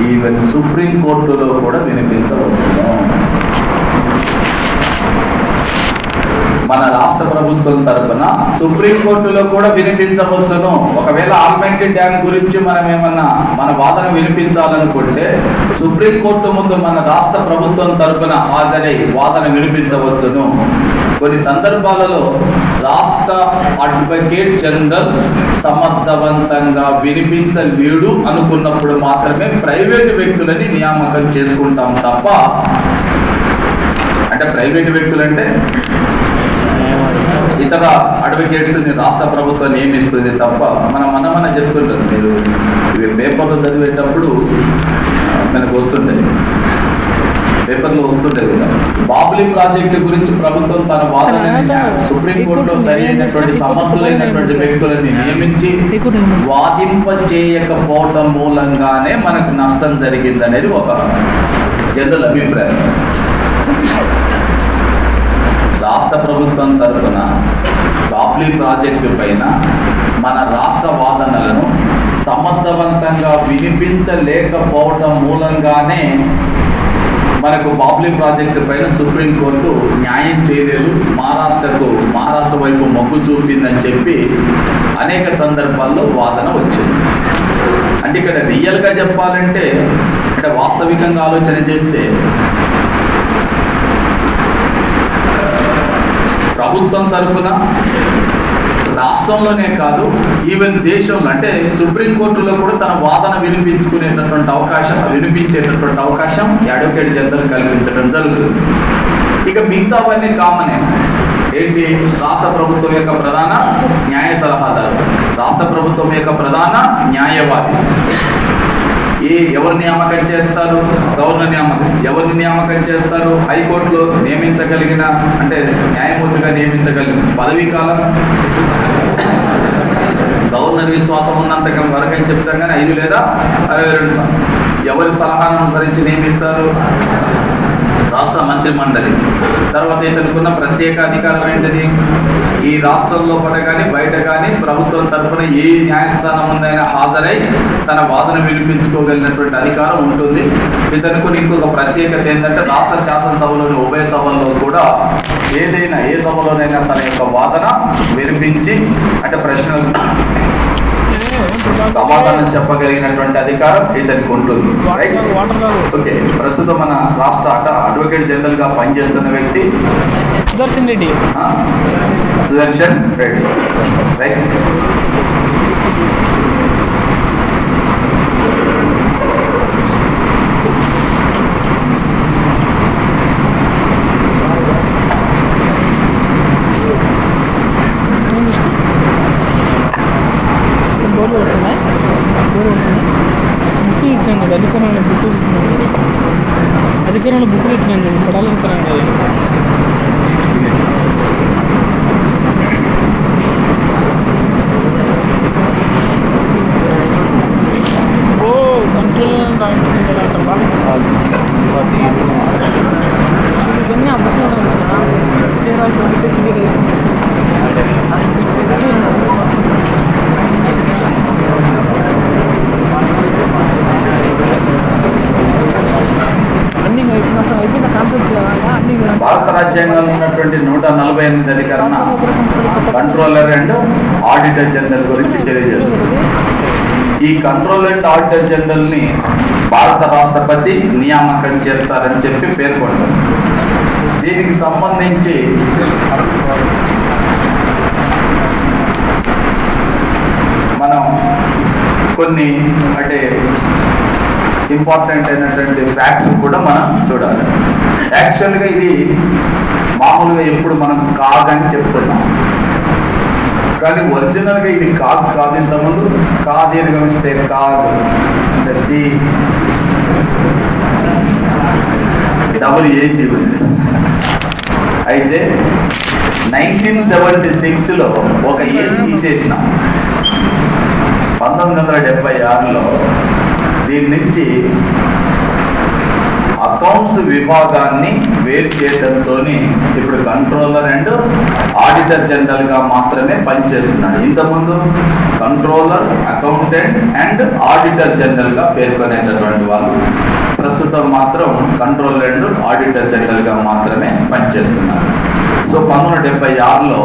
ఈవెన్ సుప్రీం కోర్టులో కూడా వినిపించవచ్చును. మన రాష్ట్ర ప్రభుత్వం తరఫున సుప్రీంకోర్టులో కూడా వినిపించవచ్చును. ఒకవేళ ఆల్మైటీ డ్యామ్ గురించి మనం ఏమన్నా మన వాదన వినిపించాలనుకుంటే సుప్రీంకోర్టు ముందు మన రాష్ట్ర ప్రభుత్వం తరఫున హాజరై వాదన వినిపించవచ్చును. కొన్ని సందర్భాలలో రాష్ట్ర అడ్వకేట్ జనరల్ సమర్థవంతంగా వినిపించలేడు అనుకున్నప్పుడు మాత్రమే ప్రైవేటు వ్యక్తులని నియామకం చేసుకుంటాం తప్ప, అంటే ప్రైవేటు వ్యక్తులంటే ఇతర అడ్వకేట్స్ ని రాష్ట్ర ప్రభుత్వం నియమిస్తుంది తప్ప, మన చెప్తుంటారు. మీరు ఇవి పేపర్లో చదివేటప్పుడు మనకు వస్తుంటాయి, పేపర్లో వస్తుంటాయి కదా. బాబ్లీ ప్రాజెక్టు గురించి ప్రభుత్వం తన వాదనని సుప్రీంకోర్టులో సరి అయినటువంటి సమర్థులైనటువంటి వ్యక్తులని నియమించి వాదింపచేయకపోవటం మూలంగానే మనకు నష్టం జరిగిందనేది ఒక జనరల్ అభిప్రాయం. రాష్ట్ర ప్రభుత్వం తరఫున బాబ్లీ ప్రాజెక్టు పైన మన రాష్ట్ర వాదనలను సమర్థవంతంగా వినిపించలేకపోవటం మూలంగానే మనకు బాబ్లీ ప్రాజెక్టు పైన సుప్రీంకోర్టు న్యాయం చేయలేదు, మహారాష్ట్ర వైపు మొగ్గు చూపిందని చెప్పి అనేక సందర్భాల్లో వాదన వచ్చింది. అంటే ఇక్కడ రియల్గా చెప్పాలంటే, అంటే వాస్తవికంగా ఆలోచన చేస్తే ప్రభుత్వం తరఫున రాష్ట్రంలోనే కాదు, ఈవెన్ దేశంలో అంటే సుప్రీంకోర్టులో కూడా తన వాదన వినిపించేటటువంటి అవకాశం అడ్వకేట్ జనరల్ కల్పించడం జరుగుతుంది. ఇక మిగతావన్నీ కామనే. ఏంటి? రాష్ట్ర ప్రభుత్వం యొక్క ప్రధాన న్యాయ సలహాదారు, రాష్ట్ర ప్రభుత్వం యొక్క ప్రధాన న్యాయవాది. ఎవరు నియామకం చేస్తారు? గవర్నర్ నియామకం. ఎవరిని నియామకం చేస్తారు? హైకోర్టులో నియమించగలిగిన, అంటే న్యాయమూర్తిగా నియమించగలిగిన పదవీ కాలం గవర్నర్ విశ్వాసం ఉన్నంత వరకు అని చెప్తాం, కానీ 5 లేదా 62 సంవత్సరాలు. ఎవరి సలహాను అనుసరించి నియమిస్తారు? రాష్ట్ర మంత్రి మండలి. తర్వాత ఇతనుకున్న ప్రత్యేక అధికారం ఏంటిది? ఈ రాష్ట్రంలో పడ కానీ బయట కానీ ప్రభుత్వం తరఫున ఏ న్యాయస్థానం ఉందైనా హాజరై తన వాదన వినిపించుకోగలిగినటువంటి అధికారం ఉంటుంది. ఇతనుకుని ఇంకొక ప్రత్యేకత ఏంటంటే, రాష్ట్ర శాసనసభలోని ఉభయ సభల్లో కూడా ఏ సభలోనైనా తన యొక్క వాదన వినిపించి, అంటే ప్రశ్నలు సమాధానం చెప్పగలిగినటువంటి అధికారం ఇతనికి ఉంటుంది. రైట్? ఓకే. ప్రస్తుతం మన రాష్ట్ర అడ్వకేట్ జనరల్ గా పనిచేస్తున్న వ్యక్తి సుదర్శన్ రెడ్డి. సుదర్శన్ రెడ్డి. రైట్? అధికారంలో బుక్కులు ఇచ్చినాను, పడాలి చెప్తాను కదా. కంట్రోల్ ఇవన్నీ ఆ బుక్లో భారత రాజ్యాంగంలో ఉన్నటువంటి 148 అధికరణ కంట్రోలర్ అండ్ ఆడిటర్ జనరల్ గురించి తెలియజేస్తుంది. ఈ కంట్రోలర్ అండ్ ఆడిటర్ జనరల్ ని భారత రాష్ట్రపతి నియామకం చేస్తారని చెప్పి పేర్కొంటారు. దీనికి సంబంధించి మనం కొన్ని అంటే ఇంపార్టెంట్ అయినటువంటి ఫ్యాక్ట్స్ కూడా మనం చూడాలి. యాక్చువల్గా ఇది మామూలుగా ఎప్పుడు మనం కాదని చెప్తున్నాం, కానీ ఒరిజినల్గా ఇది కాదు. ఇంతకుముందు దీర్ఘమిస్తే కాదు, సి డబుల్ ఏజీ ఉంది. అయితే 1976లో ఒక ఏజ్ తీసేసిన 1976లో దీని నుంచి అకౌంట్స్ విభాగాన్ని వేరు చేయడంతో ఇప్పుడు కంట్రోలర్ అండ్ ఆడిటర్ జనరల్ గా మాత్రమే పనిచేస్తున్నాడు. ఇంతకుముందు controller, accountant and auditor general గా పేర్కొనేటటువంటి వాళ్ళు ప్రస్తుతం మాత్రం కంట్రోలర్ అండ్ ఆడిటర్ జనరల్ గా మాత్రమే పనిచేస్తున్నారు. సో 1976లో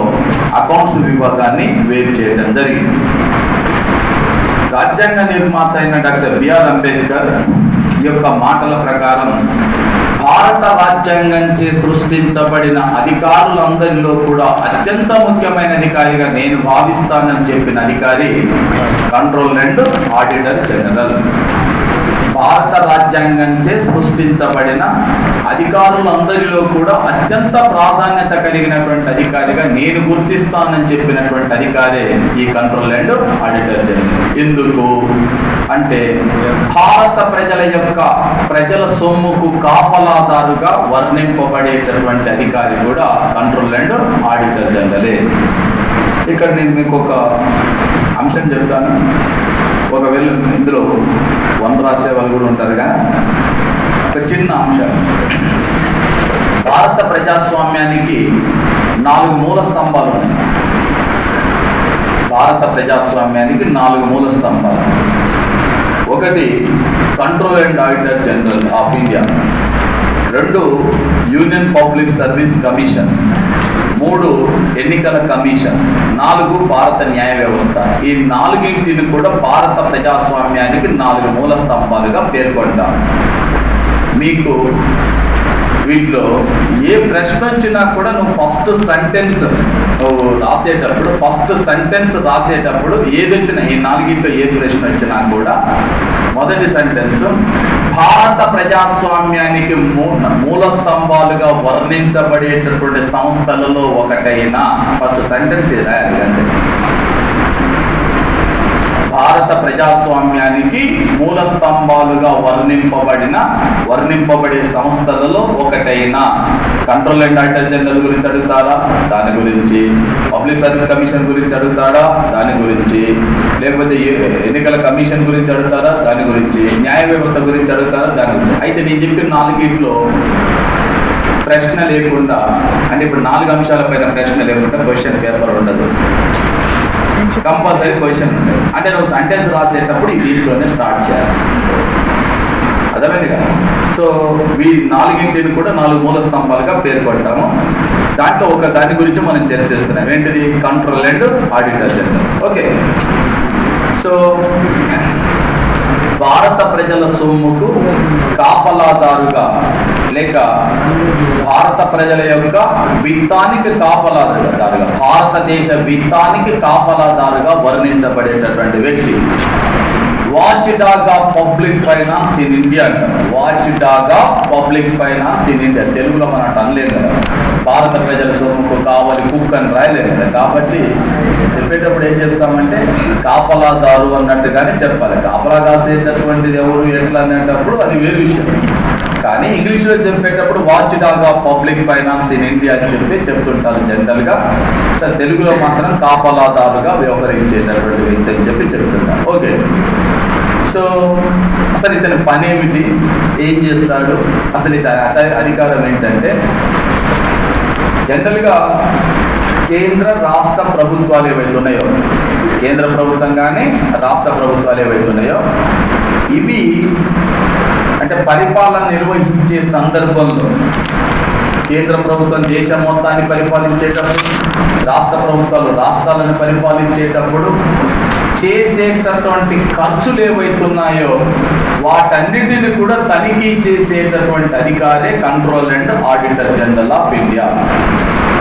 అకౌంట్స్ విభాగాన్ని వేరు చేయడం జరిగింది. రాజ్యాంగ నిర్మాత అయిన డాక్టర్ బిఆర్ అంబేద్కర్ యొక్క మాటల ప్రకారం భారత రాజ్యాంగంచే సృష్టించబడిన అధికారులందరిలో కూడా అత్యంత ముఖ్యమైన అధికారిగా నేను భావిస్తానని చెప్పిన అధికారి కంట్రోలర్ అండ్ ఆడిటర్ జనరల్. భారత రాజ్యాంగంచే సృష్టించబడిన అధికారులందరిలో కూడా అత్యంత ప్రాధాన్యత కలిగినటువంటి అధికారిగా నేను గుర్తిస్తానని చెప్పినటువంటి అధికారే ఈ కంట్రోలర్ అండ్ ఆడిటర్ జనరల్. ఎందుకు అంటే భారత ప్రజల సొమ్ముకు కాపలాదారుగా వర్ణింపబడేటటువంటి అధికారి కూడా కంట్రోలర్ అండ్ ఆడిటర్ జనరలే. ఇక్కడ నేను మీకు ఒక అంశం చెప్తాను. ఒకవేళ ఇందులో 100 రాసే వాళ్ళు కూడా ఉంటారుగా. ఒక చిన్న అంశం, భారత ప్రజాస్వామ్యానికి 4 మూల స్తంభాలు ఉన్నాయి. భారత ప్రజాస్వామ్యానికి 4 మూల స్తంభాలు. ఒకటి controller and auditor general of India, 2 union public service commission, 3 ఎన్నికల కమిషన్, 4 భారత న్యాయ వ్యవస్థ. ఈ 4టిని కూడా భారత ప్రజాస్వామ్యానికి 4 మూల స్తంభాలుగా పేర్కొంటారు. మీకు వీటిలో ఏ ప్రశ్న వచ్చినా కూడా నువ్వు ఫస్ట్ సెంటెన్స్ రాసేటప్పుడు ఏది వచ్చినా, ఈ 4టిలో ఏ ప్రశ్న వచ్చినా కూడా మొదటి సెంటెన్స్ భారత ప్రజాస్వామ్యానికి మూల స్తంభాలుగా వర్ణించబడేటటువంటి సంస్థలలో ఒకటైన ఫస్ట్ సెంటెన్స్ రాయాలి. అంటే భారత ప్రజాస్వామ్యానికి మూల స్తంభాలుగా వర్ణింపబడే సంస్థలలో ఒకటైన కంట్రోలర్ అండ్ ఆడిటర్ జనరల్ గురించి అడుగుతారా, దాని గురించి. పబ్లిక్ సర్వీస్ కమిషన్ గురించి అడుగుతారా, దాని గురించి. లేకపోతే ఎన్నికల కమిషన్ గురించి అడుగుతారా, దాని గురించి. న్యాయ వ్యవస్థ గురించి అడుగుతారా, దాని గురించి. అయితే నేను చెప్పిన 4టిలో ప్రశ్న లేకుండా, అంటే ఇప్పుడు 4 అంశాల పైన ప్రశ్న లేకుండా క్వశ్చన్ పేపర్ ఉండదు. కంపల్సరీ క్వశ్చన్ ఉంటుంది. అంటే నువ్వు సెంటెన్స్ రాసేటప్పుడు దీంట్లోనే స్టార్ట్ చేయాలి. అర్థమైంది కదా. సో ఈ 4టిని కూడా 4 మూల స్తంభాలుగా పేర్కొంటాము. దాంట్లో ఒక దాని గురించి మనం చర్చిస్తున్నాం. ఏంటిది? Controller and auditor general. Okay. So భారత ప్రజల సొమ్ముకు కాపలాదారుగా లేక భారత ప్రజల యొక్క విత్తానికి కాపలాదారుగా, భారతదేశ విత్తానికి కాపలాదారుగా వర్ణించబడేటటువంటి వ్యక్తి watch dog of public finance in India అంటారు. Watch dog of public finance in India. తెలుగులో మనం అనలేం కదా, భారత ప్రజల సొమ్ముకు కావాలి కుక్ అని రాయలేదు కదా. కాబట్టి చెప్పేటప్పుడు ఏం చెప్తామంటే కాపలాదారు అన్నట్టుగానే చెప్పాలి. కాపలా కాసేటటువంటిది ఎవరు, ఎట్లా అనేటప్పుడు అది వేరు విషయం. కానీ ఇంగ్లీష్లో చెప్పేటప్పుడు watch dog of public finance in India అని చెప్తుంటారు జనరల్గా. సార్ తెలుగులో మాత్రం కాపలాదారుగా వ్యవహరించేటటువంటి వ్యక్తి అని చెప్తుంటారు. ఓకే. సో అసలు ఇతని పని ఏమిటి, ఏం చేస్తాడు, అసలు ఇతని అధికారం ఏంటంటే జనరల్గా కేంద్ర రాష్ట్ర ప్రభుత్వాలు ఏవైతే ఉన్నాయో, కేంద్ర ప్రభుత్వం కానీ రాష్ట్ర ప్రభుత్వాలు ఏవైతే ఉన్నాయో ఇవి అంటే పరిపాలన నిర్వహించే సందర్భంలో కేంద్ర ప్రభుత్వం దేశం మొత్తాన్ని పరిపాలించేటప్పుడు, రాష్ట్ర ప్రభుత్వాలు రాష్ట్రాలను పరిపాలించేటప్పుడు చేసేటటువంటి ఖర్చులు ఏవైతున్నాయో వాటన్నిటిని కూడా తనిఖీ చేసేటటువంటి అధికారే controller and auditor general of India.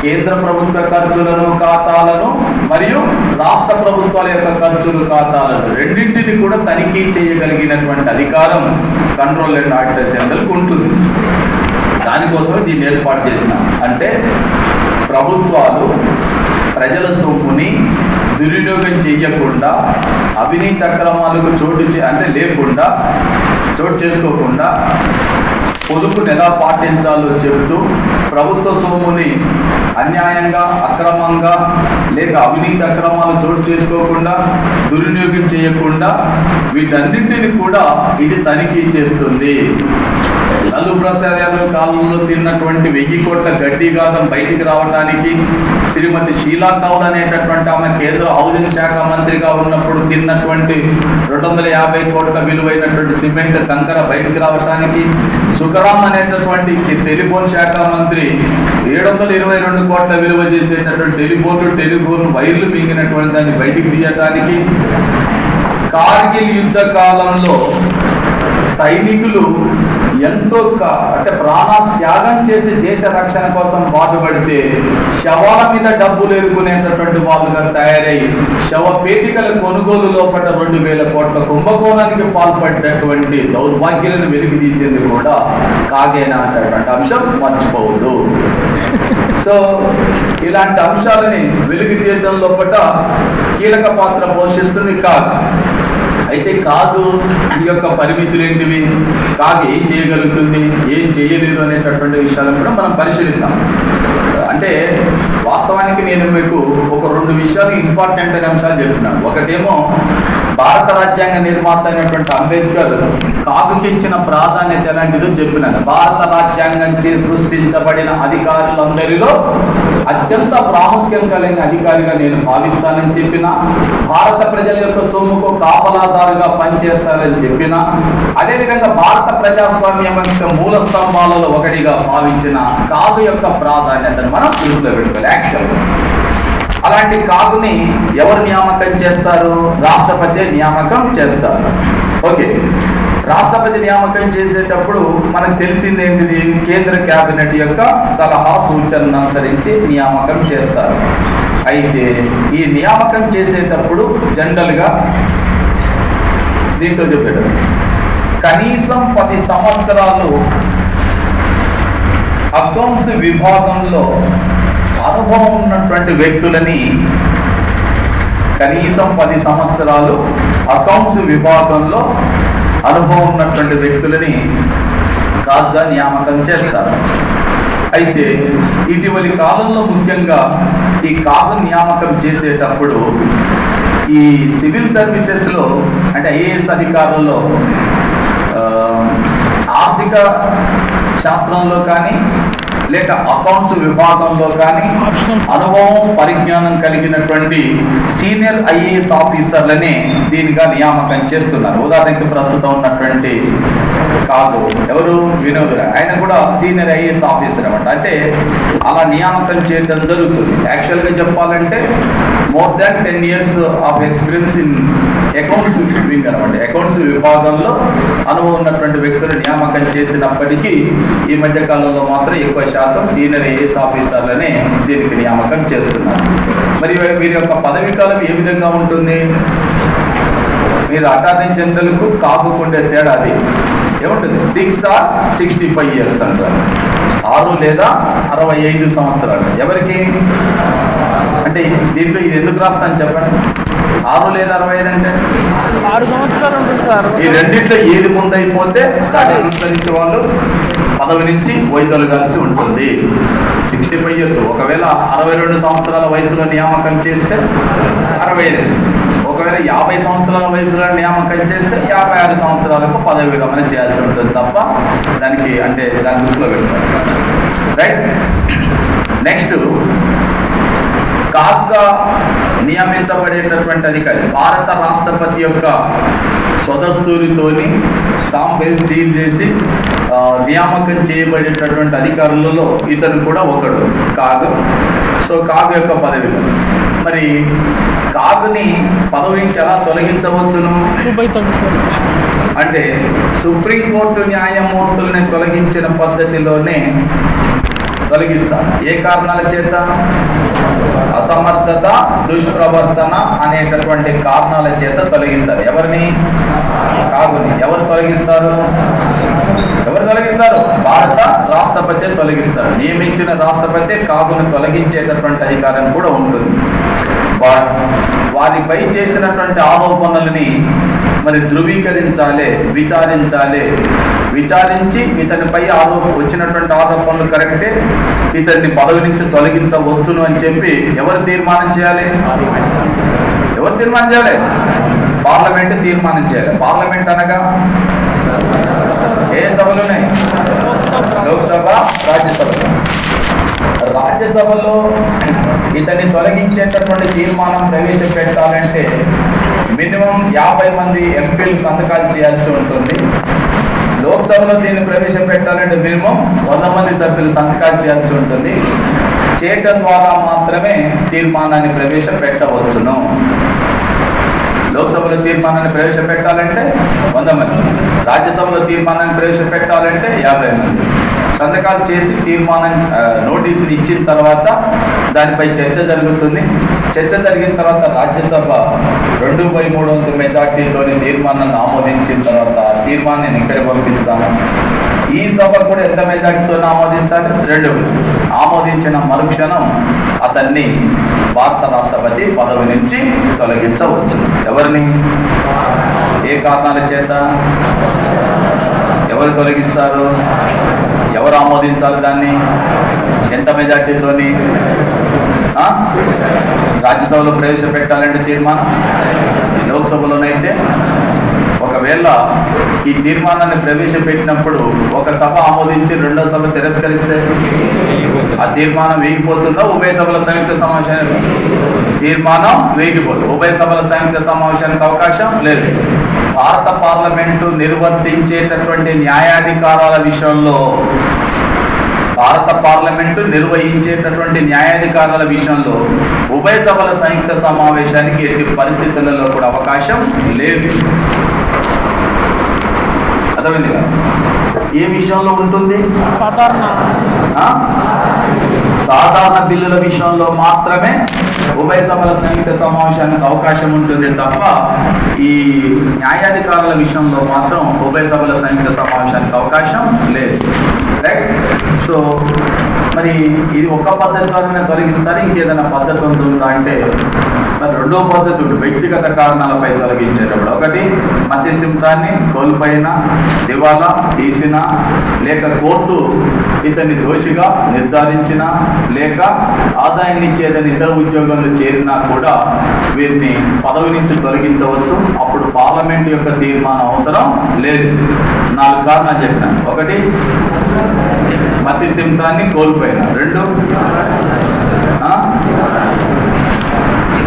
కేంద్ర ప్రభుత్వ ఖర్చులను, ఖాతాలను మరియు రాష్ట్ర ప్రభుత్వాల యొక్క ఖర్చులు, ఖాతాలను రెండింటిని కూడా తనిఖీ చేయగలిగినటువంటి అధికారం కంట్రోలర్ అండ్ ఆడిటర్ జనరల్కి ఉంటుంది. దానికోసమే దీన్ని ఏర్పాటు చేసిన. అంటే ప్రభుత్వాలు ప్రజల సొమ్ముని దుర్వినియోగం చేయకుండా, అవినీతి అక్రమాలకు చోటు చేసుకోకుండా పొదుపును ఎలా పాటించాలో చెబుతూ ప్రభుత్వ సొమ్ముని అన్యాయంగా అక్రమంగా లేక అవినీతి అక్రమాలు చోటు చేసుకోకుండా దుర్వినియోగం చేయకుండా వీటన్నింటిని కూడా ఇది తనిఖీ చేస్తుంది. లాలూ ప్రసాద్ యాదవ్ కాలంలో తిన్నటువంటి 1000 కోట్ల గడ్డి గాథం బయటికి రావడానికి, శ్రీమతి షీలా కౌల్ అనేటటువంటి ఆమె కేంద్ర హౌసింగ్ శాఖ మంత్రిగా ఉన్నప్పుడు తిన్నటువంటి 250 కోట్ల విలువైనటువంటి సిమెంట్ కంకర బయటికి రావడానికి, సుఖరాం అనేటటువంటి టెలిఫోన్ శాఖ మంత్రి 722 కోట్ల విలువ చేసేటటువంటి టెలిఫోన్ వైర్లు మింగినటువంటి దాన్ని బయటికి తీయటానికి, కార్గిల్ యుద్ధ కాలంలో సైనికులు ఎంతో అంటే ప్రాణ త్యాగం చేసి దేశ రక్షణ కోసం పాటుపడితే శవాల మీద డబ్బులు ఎరుకునేటటువంటి వాళ్ళుగా తయారై శవపేటికల కొనుగోలు లోపల 2000 కోట్ల కుంభకోణానికి పాల్పడినటువంటి దౌర్భాగ్యాలను వెలికి తీసేది కూడా కాగేనా అనేటటువంటి అంశం మర్చిపోవద్దు. సో ఇలాంటి అంశాలని వెలికి తీయడం లోపల కీలక పాత్ర పోషిస్తుంది కాగ్. అయితే కాదు ఈ యొక్క పరిమితులు ఏంటివి, కాదు ఏం చేయగలుగుతుంది, ఏం చేయలేదు అనేటటువంటి విషయాలను కూడా మనం పరిశీలిద్దాం. అంటే వాస్తవానికి నేను మీకు ఒక 2 విషయాలు ఇంపార్టెంట్ అనే అంశాలు చెప్తున్నాను. ఒకటేమో భారత రాజ్యాంగ నిర్మాత అయినటువంటి అంబేద్కర్ కాకుకి ఇచ్చిన ప్రాధాన్యత ఎలాంటిదో చెప్పినాను. భారత రాజ్యాంగం చే సృష్టించబడిన అధికారులందరిలో అత్యంత ప్రాముఖ్యం కలిగిన అధికారిగా నేను భావిస్తానని చెప్పిన, భారత ప్రజల యొక్క సొమ్ముకు కాపలాదారుగా పనిచేస్తానని చెప్పిన, అదేవిధంగా భారత ప్రజాస్వామ్యం యొక్క మూల స్తంభాలలో ఒకటిగా భావించిన కాగు యొక్క ప్రాధాన్యతను మనం దృష్టిలో పెట్టుకోవాలి. యాక్చువల్ అలాంటి కాగుని ఎవరు నియామకం చేస్తారు? రాష్ట్రపతి నియామకం చేస్తారు. ఓకే, రాష్ట్రపతి నియామకం చేసేటప్పుడు మనకు తెలిసింది ఏంటిది? కేంద్ర కేబినెట్ యొక్క సలహా సూచనను అనుసరించి నియామకం చేస్తారు. అయితే ఈ నియామకం చేసేటప్పుడు జనరల్గా దీంట్లో చెప్పాడు కనీసం 10 సంవత్సరాలు అకౌంట్స్ విభాగంలో అనుభవం ఉన్నటువంటి వ్యక్తులని, కనీసం 10 సంవత్సరాలు అకౌంట్స్ విభాగంలో అనుభవం ఉన్నటువంటి వ్యక్తులని కాగ్గా నియామకం చేస్తారు. అయితే ఇటీవలి కాలంలో ముఖ్యంగా ఈ కాగ్ నియామకం చేసేటప్పుడు ఈ సివిల్ సర్వీసెస్లో అంటే ఐఏఎస్ అధికారుల్లో ఆర్థిక శాస్త్రంలో కానీ లేక అకౌంట్స్ విభాగంలో కానీ అనుభవం పరిజ్ఞానం కలిగినటువంటి సీనియర్ ఐఏఎస్ ఆఫీసర్లనే దీనిగా నియామకం చేస్తున్నారు. ఉదాహరణకి ప్రస్తుతం ఉన్నటువంటి కాదు ఎవరు వినోద్ రాయ్, ఆయన కూడా సీనియర్ ఐఏఎస్ ఆఫీసర్ అనమాట. అంటే అలా నియామకం చేయడం జరుగుతుంది. యాక్చువల్గా చెప్పాలంటే more than 10 years of experience in accounts wing అనమాట. అకౌంట్స్ విభాగంలో అనుభవం ఉన్నటువంటి వ్యక్తులు నియామకం చేసినప్పటికీ ఈ మధ్య కాలంలో మాత్రం ఎక్కువ శాతం సీనియర్ ఐఏఎస్ ఆఫీసర్లనే దీనికి నియామకం చేస్తున్నారు. మరి వీరి యొక్క పదవీ కాలం ఏ విధంగా ఉంటుంది? మీరు అటార్నీ జనరల్కు కాకుండే తేడా అది ఏముంటుంది? 6 or 65 years అంటారు. 6 లేదా 65 సంవత్సరాలు. ఎవరికి అంటే దీంట్లో ఇది ఎందుకు రాస్తాను చెప్పండి? 6 లేదా 65 అంటే 6 సంవత్సరాలు ఉంటుంది సార్. ఈ రెండింటిలో ఏది ముందైపోతే దాన్ని అనుసరించి వాళ్ళు పదవి నుంచి వైదొలగాల్సి ఉంటుంది. 65 years. ఒకవేళ 62 సంవత్సరాల వయసులో నియామకం చేస్తే 65. ఒకవేళ 50 సంవత్సరాల వయసులో నియామకం చేస్తే 56 సంవత్సరాలకు పదవి విరమణ చేయాల్సి ఉంటుంది తప్ప దానికి అంటే దాని దృష్టిలో పెడతారు. రైట్. నెక్స్ట్, కాగ్గా నియమించబడేటటువంటి అధికారి భారత రాష్ట్రపతి యొక్క స్వదస్తూరితోని స్టాంప్ వేసి సీల్ చేసి నియామకం చేయబడేటటువంటి అధికారులలో ఇతను కూడా ఒకడు కాగ్. సో కాగ్ యొక్క పదవి. మరి కాగ్ని పదవి నుంచి ఎలా తొలగించవచ్చును అంటే సుప్రీంకోర్టు న్యాయమూర్తుల్ని తొలగించిన పద్ధతిలోనే తొలగిస్తారు. ఏ కారణాల చేత? అసమర్థత, దుష్ప్రవర్తన అనేటటువంటి కారణాల చేత తొలగిస్తారు. ఎవరిని? కాగుని. ఎవరు తొలగిస్తారు? భారత రాష్ట్రపతి తొలగిస్తారు. నియమించిన రాష్ట్రపతి కాగును తొలగించేటటువంటి అధికారం కూడా ఉంటుంది. వారిపై చేసినటువంటి ఆరోపణలని మరి ధృవీకరించాలి, విచారించాలి. విచారించి ఇతనిపై వచ్చినటువంటి ఆరోపణలు కరెక్టే, ఇతన్ని పదవి నుంచి తొలగించవచ్చును అని చెప్పి ఎవరు తీర్మానం చేయాలి? ఎవరు తీర్మానం చేయాలి? పార్లమెంట్ తీర్మానం చేయాలి. పార్లమెంట్ అనగా ఏ సభలున్నాయి? లోక్సభ, రాజ్యసభ. రాజ్యసభలో ఇతన్ని తొలగించేటటువంటి తీర్మానం ప్రవేశపెట్టాలంటే మినిమం 50 మంది ఎంపీలు సంతకాలు చేయాల్సి ఉంటుంది. లోక్సభలో దీన్ని ప్రవేశపెట్టాలంటే మినిమం 100 మంది సభ్యులు సంతకాలు చేయాల్సి ఉంటుంది. చేయటం ద్వారా మాత్రమే తీర్మానాన్ని ప్రవేశపెట్టవచ్చును. లోక్సభలో తీర్మానాన్ని ప్రవేశపెట్టాలంటే 100 మంది, రాజ్యసభలో తీర్మానాన్ని ప్రవేశపెట్టాలంటే 50 మంది సంతకాలు చేసి తీర్మానం నోటీసులు ఇచ్చిన తర్వాత దానిపై చర్చ జరుగుతుంది. చర్చ జరిగిన తర్వాత రాజ్యసభ 2/3 మెజార్టీతో తీర్మానాన్ని ఆమోదించిన తర్వాత తీర్మానాన్ని ఇక్కడ పంపిస్తాము. ఈ సభ కూడా ఎంత మెజార్టీతో ఆమోదించాలి? 2. ఆమోదించిన మరుక్షణం అతన్ని భారత రాష్ట్రపతి పదవి నుంచి తొలగించవచ్చు. ఎవరిని? ఏ కారణాల చేత? ఎవరు తొలగిస్తారు? ఎవరు ఆమోదించాలి దాన్ని? ఎంత మెజార్టీతోని? రాజ్యసభలో ప్రవేశపెట్టాలంటే తీర్మానం, లోక్సభలోనైతే ఒకవేళ ఈ తీర్మానాన్ని ప్రవేశపెట్టినప్పుడు ఒక సభ ఆమోదించి రెండో సభ తిరస్కరిస్తే ఆ తీర్మానం వేగిపోతుందా? ఉభయ సభల సంయుక్త సమావేశానికి తీర్మానం వేగిపోతుంది. ఉభయ సభల సంయుక్త సమావేశానికి అవకాశం లేదు. భారత పార్లమెంటు నిర్వర్తించేటటువంటి న్యాయాధికారాల విషయంలో, భారత పార్లమెంటు నిర్వహించేటటువంటి న్యాయాధికారాల విషయంలో ఉభయ సభల సంయుక్త సమావేశానికి ఎట్టి పరిస్థితులలో కూడా అవకాశం లేదు. అర్థమైంది కదా? ఏ విషయంలో ఉంటుంది? సాధారణ బిల్లుల విషయంలో మాత్రమే ఉభయ సభల సంయుక్త సమావేశానికి అవకాశం ఉంటుంది తప్ప ఈ న్యాయాధికారుల విషయంలో మాత్రం ఉభయ సభల సంయుక్త సమావేశానికి అవకాశం లేదు. రైట్? సో మరి ఇది ఒక పద్ధతి ద్వారానే తొలగిస్తారు, ఇంకేదైనా పద్ధతి ఉంటుందా అంటే మరి రెండో పద్ధతి ఉంటుంది. వ్యక్తిగత కారణాలపై తొలగించేటప్పుడు ఒకటి మధ్యస్థితాన్ని కోల్పోయినా, దివాలా తీసినా, లేక కోర్టు ఇతన్ని దోషిగా నిర్ధారించిన, లేక ఆదాయాన్ని ఇచ్చేదని ఇతర ఉద్యోగంలో చేరినా కూడా వీరిని పదవి నుంచి తొలగించవచ్చు. అప్పుడు పార్లమెంట్ యొక్క తీర్మానం అవసరం లేదు. 4 కారణాలు చెప్పిన. ఒకటి మధ్యస్థితాన్ని కోల్పోయిన, 2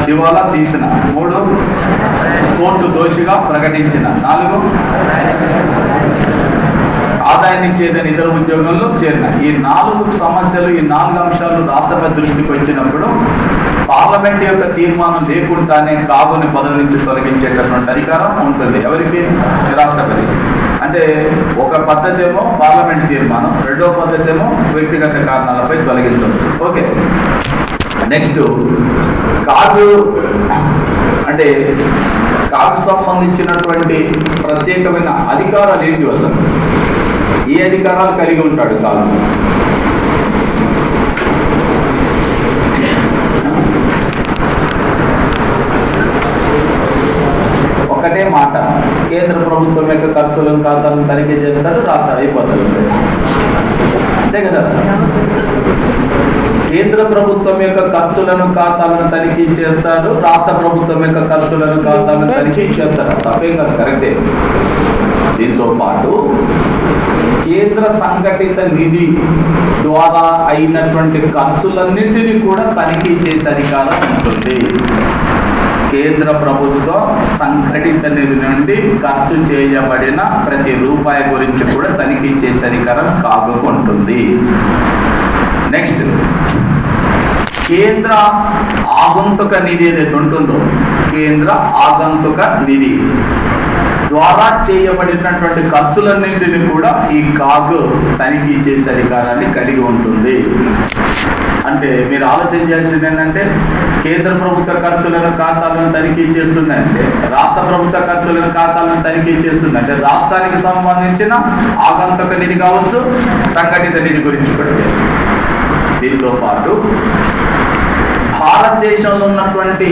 దివాలా తీసిన, 3 కోర్టు దోషిగా ప్రకటించిన, 4 ఆదాయాన్ని ఇచ్చేదని ఇతర ఉద్యోగంలో చేరిన. ఈ 4 సమస్యలు, ఈ 4 అంశాలు రాష్ట్రపతి దృష్టికి వచ్చినప్పుడు పార్లమెంట్ యొక్క తీర్మానం లేకుండానే కాగుని పదవి నుంచి తొలగించేటటువంటి అధికారం ఉంటుంది. ఎవరికి? రాష్ట్రపతి. అంటే ఒక పద్ధతి ఏమో పార్లమెంట్ తీర్మానం, రెండో పద్ధతి ఏమో వ్యక్తిగత కారణాలపై తొలగించవచ్చు. ఓకే, నెక్స్ట్ కాగు అంటే కాగు సంబంధించినటువంటి ప్రత్యేకమైన అధికారాలు ఏంటి? అసలు ఏ అధికారాలు కలిగి ఉంటాడు కాగు? ఒకటే మాట, కేంద్ర ప్రభుత్వం యొక్క ఖర్చులను ఖాతాలను తనిఖీ చేస్తారు, రాష్ట్ర అయిపోతుంది. అంతే కదా? కేంద్ర ప్రభుత్వం యొక్క ఖర్చులను ఖాతాలను తనిఖీ చేస్తాడు, రాష్ట్ర ప్రభుత్వం యొక్క ఖర్చులను ఖాతాలను తనిఖీ చేస్తారు. తప్పేం కదా, కరెక్టే. దీంతో పాటు కేంద్ర సంఘటిత నిధి ద్వారా అయినటువంటి ఖర్చులన్నింటినీ కూడా తనిఖీ చేసే అధికారం ఉంటుంది. కేంద్ర ప్రభుత్వం సంఘటిత నిధి నుండి ఖర్చు చేయబడిన ప్రతి రూపాయి గురించి కూడా తనిఖీ చేసే అధికారం కాగుకుంటుంది. నెక్స్ట్, కేంద్ర ఆగంతుక నిధి ఏదైతే ఉంటుందో, కేంద్ర ఆగంతుక నిధి ద్వారా చేయబడినటువంటి ఖర్చులన్నింటినీ కూడా ఈ కాగు తనిఖీ చేసే అధికారాన్ని కలిగి ఉంటుంది. అంటే మీరు ఆలోచన చేయాల్సింది ఏంటంటే, కేంద్ర ప్రభుత్వ ఖర్చులను ఖాతాలను తనిఖీ చేస్తుందంటే, రాష్ట్ర ప్రభుత్వ ఖర్చులను ఖాతాలను తనిఖీ చేస్తుందంటే రాష్ట్రానికి సంబంధించిన ఆగంతుక నిధి కావచ్చు, సంఘటిత నిధి గురించి కూడా. దీంతో పాటు భారతదేశంలో ఉన్నటువంటి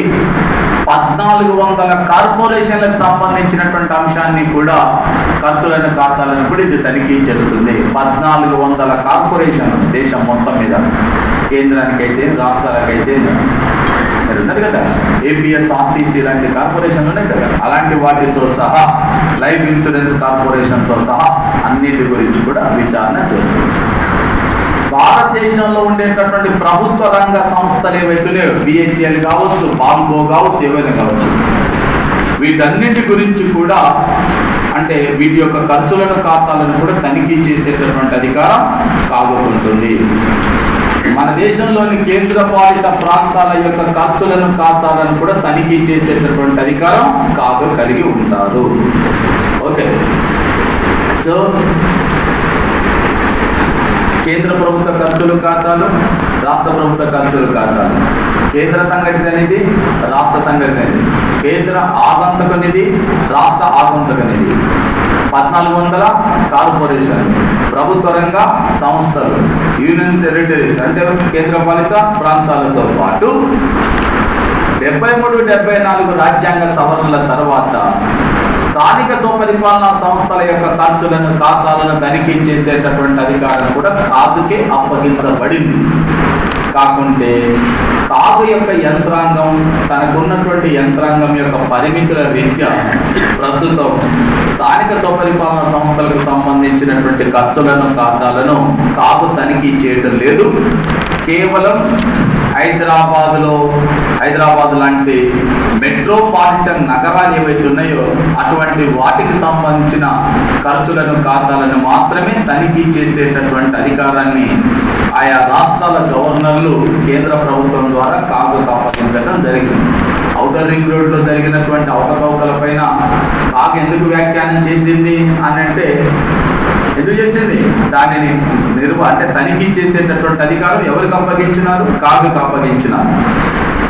1400 కార్పొరేషన్లకు సంబంధించినటువంటి అంశాన్ని కూడా ఖర్చులను ఖాతాలను కూడా ఇది తనిఖీ చేస్తుంది. 1400 కార్పొరేషన్లు దేశం మొత్తం మీద, కేంద్రానికైతే రాష్ట్రాలకైతే ఉన్నది కదా, ఏపీఎస్, ఆర్టీసీ లాంటి కార్పొరేషన్లు ఉన్నాయి కదా, అలాంటి వాటితో సహా లైఫ్ ఇన్సూరెన్స్ కార్పొరేషన్తో సహా అన్నిటి గురించి కూడా విచారణ చేస్తుంది. భారతదేశంలో ఉండేటటువంటి ప్రభుత్వ రంగ సంస్థలు ఏవైతున్నాయో, బిహెచ్ఎల్ కావచ్చు, బాల్కో కావచ్చు, ఏవైనా కావచ్చు, వీటన్నిటి గురించి కూడా అంటే వీటి యొక్క ఖర్చులను ఖాతాలను కూడా తనిఖీ చేసేటటువంటి అధికారం కాగుతుంటుంది. మన దేశంలోని కేంద్ర పాలిత ప్రాంతాల యొక్క ఖర్చులను ఖాతాలను కూడా తనిఖీ చేసేటటువంటి అధికారం కలిగి ఉంటారు. ఓకే, సో కేంద్ర ప్రభుత్వ ఖర్చులు ఖాతాలు, రాష్ట్ర ప్రభుత్వ ఖర్చులు ఖాతాలు, కేంద్ర సంఘటిత నిధి, రాష్ట్ర సంఘటిత నిధి, కేంద్ర ఆగంతుక నిధి, రాష్ట్ర ఆగంతుక నిధి, 1400 కార్పొరేషన్, ప్రభుత్వ రంగ సంస్థలు, యూనియన్ టెరిటరీస్ అంటే కేంద్ర పాలిత ప్రాంతాలతో పాటు 73-74 రాజ్యాంగ సవరణల తర్వాత స్థానిక స్వపరిపాలనా సంస్థల యొక్క ఖర్చులను ఖాతాలను తనిఖీ చేసేటటువంటి అధికారం కూడా కాగుకే అప్పగించబడింది. కాకుంటే కాగు యొక్క యంత్రాంగం తనకున్నటువంటి యంత్రాంగం యొక్క పరిమితుల రీత్యా ప్రస్తుతం స్థానిక స్వపరిపాలనా సంస్థలకు సంబంధించినటువంటి ఖర్చులను ఖాతాలను కాగు తనిఖీ చేయడం లేదు. కేవలం హైదరాబాద్ లాంటి మెట్రోపాలిటన్ నగరాలు ఏవైతే ఉన్నాయో అటువంటి వాటికి సంబంధించిన ఖర్చులను ఖాతాలను మాత్రమే తనిఖీ చేసేటటువంటి అధికారాన్ని ఆయా రాష్ట్రాల గవర్నర్లు కేంద్ర ప్రభుత్వం ద్వారా కాగుకు అప్పగించడం జరిగింది. ఔటర్ రింగ్ రోడ్లో జరిగినటువంటి అవకతవకల పైన కాగు ఎందుకు వ్యాఖ్యానం చేసింది అని అంటే, ఎందుకు చేసింది? దానిని అంటే తనిఖీ చేసేటటువంటి అధికారం ఎవరికి అప్పగించినారు? కాగుకు అప్పగించినారు.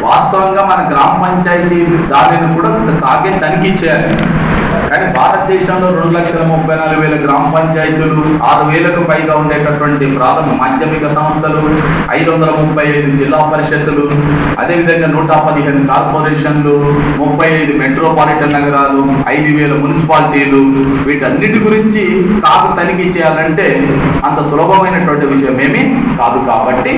వాస్తవంగా మన గ్రామ పంచాయతీ దానిని కూడా కాగే తనిఖీ చేయాలి. కానీ భారతదేశంలో 2,34,000 గ్రామ పంచాయతీలు, 6,000కు పైగా ఉండేటటువంటి ప్రాథమిక మాధ్యమిక సంస్థలు, 535 జిల్లా పరిషత్తులు, అదేవిధంగా 115 కార్పొరేషన్లు, 35 మెట్రోపాలిటన్ నగరాలు, 5,000 మున్సిపాలిటీలు, వీటన్నిటి గురించి కాగు తనిఖీ చేయాలంటే అంత సులభమైనటువంటి విషయం ఏమీ కాదు. కాబట్టి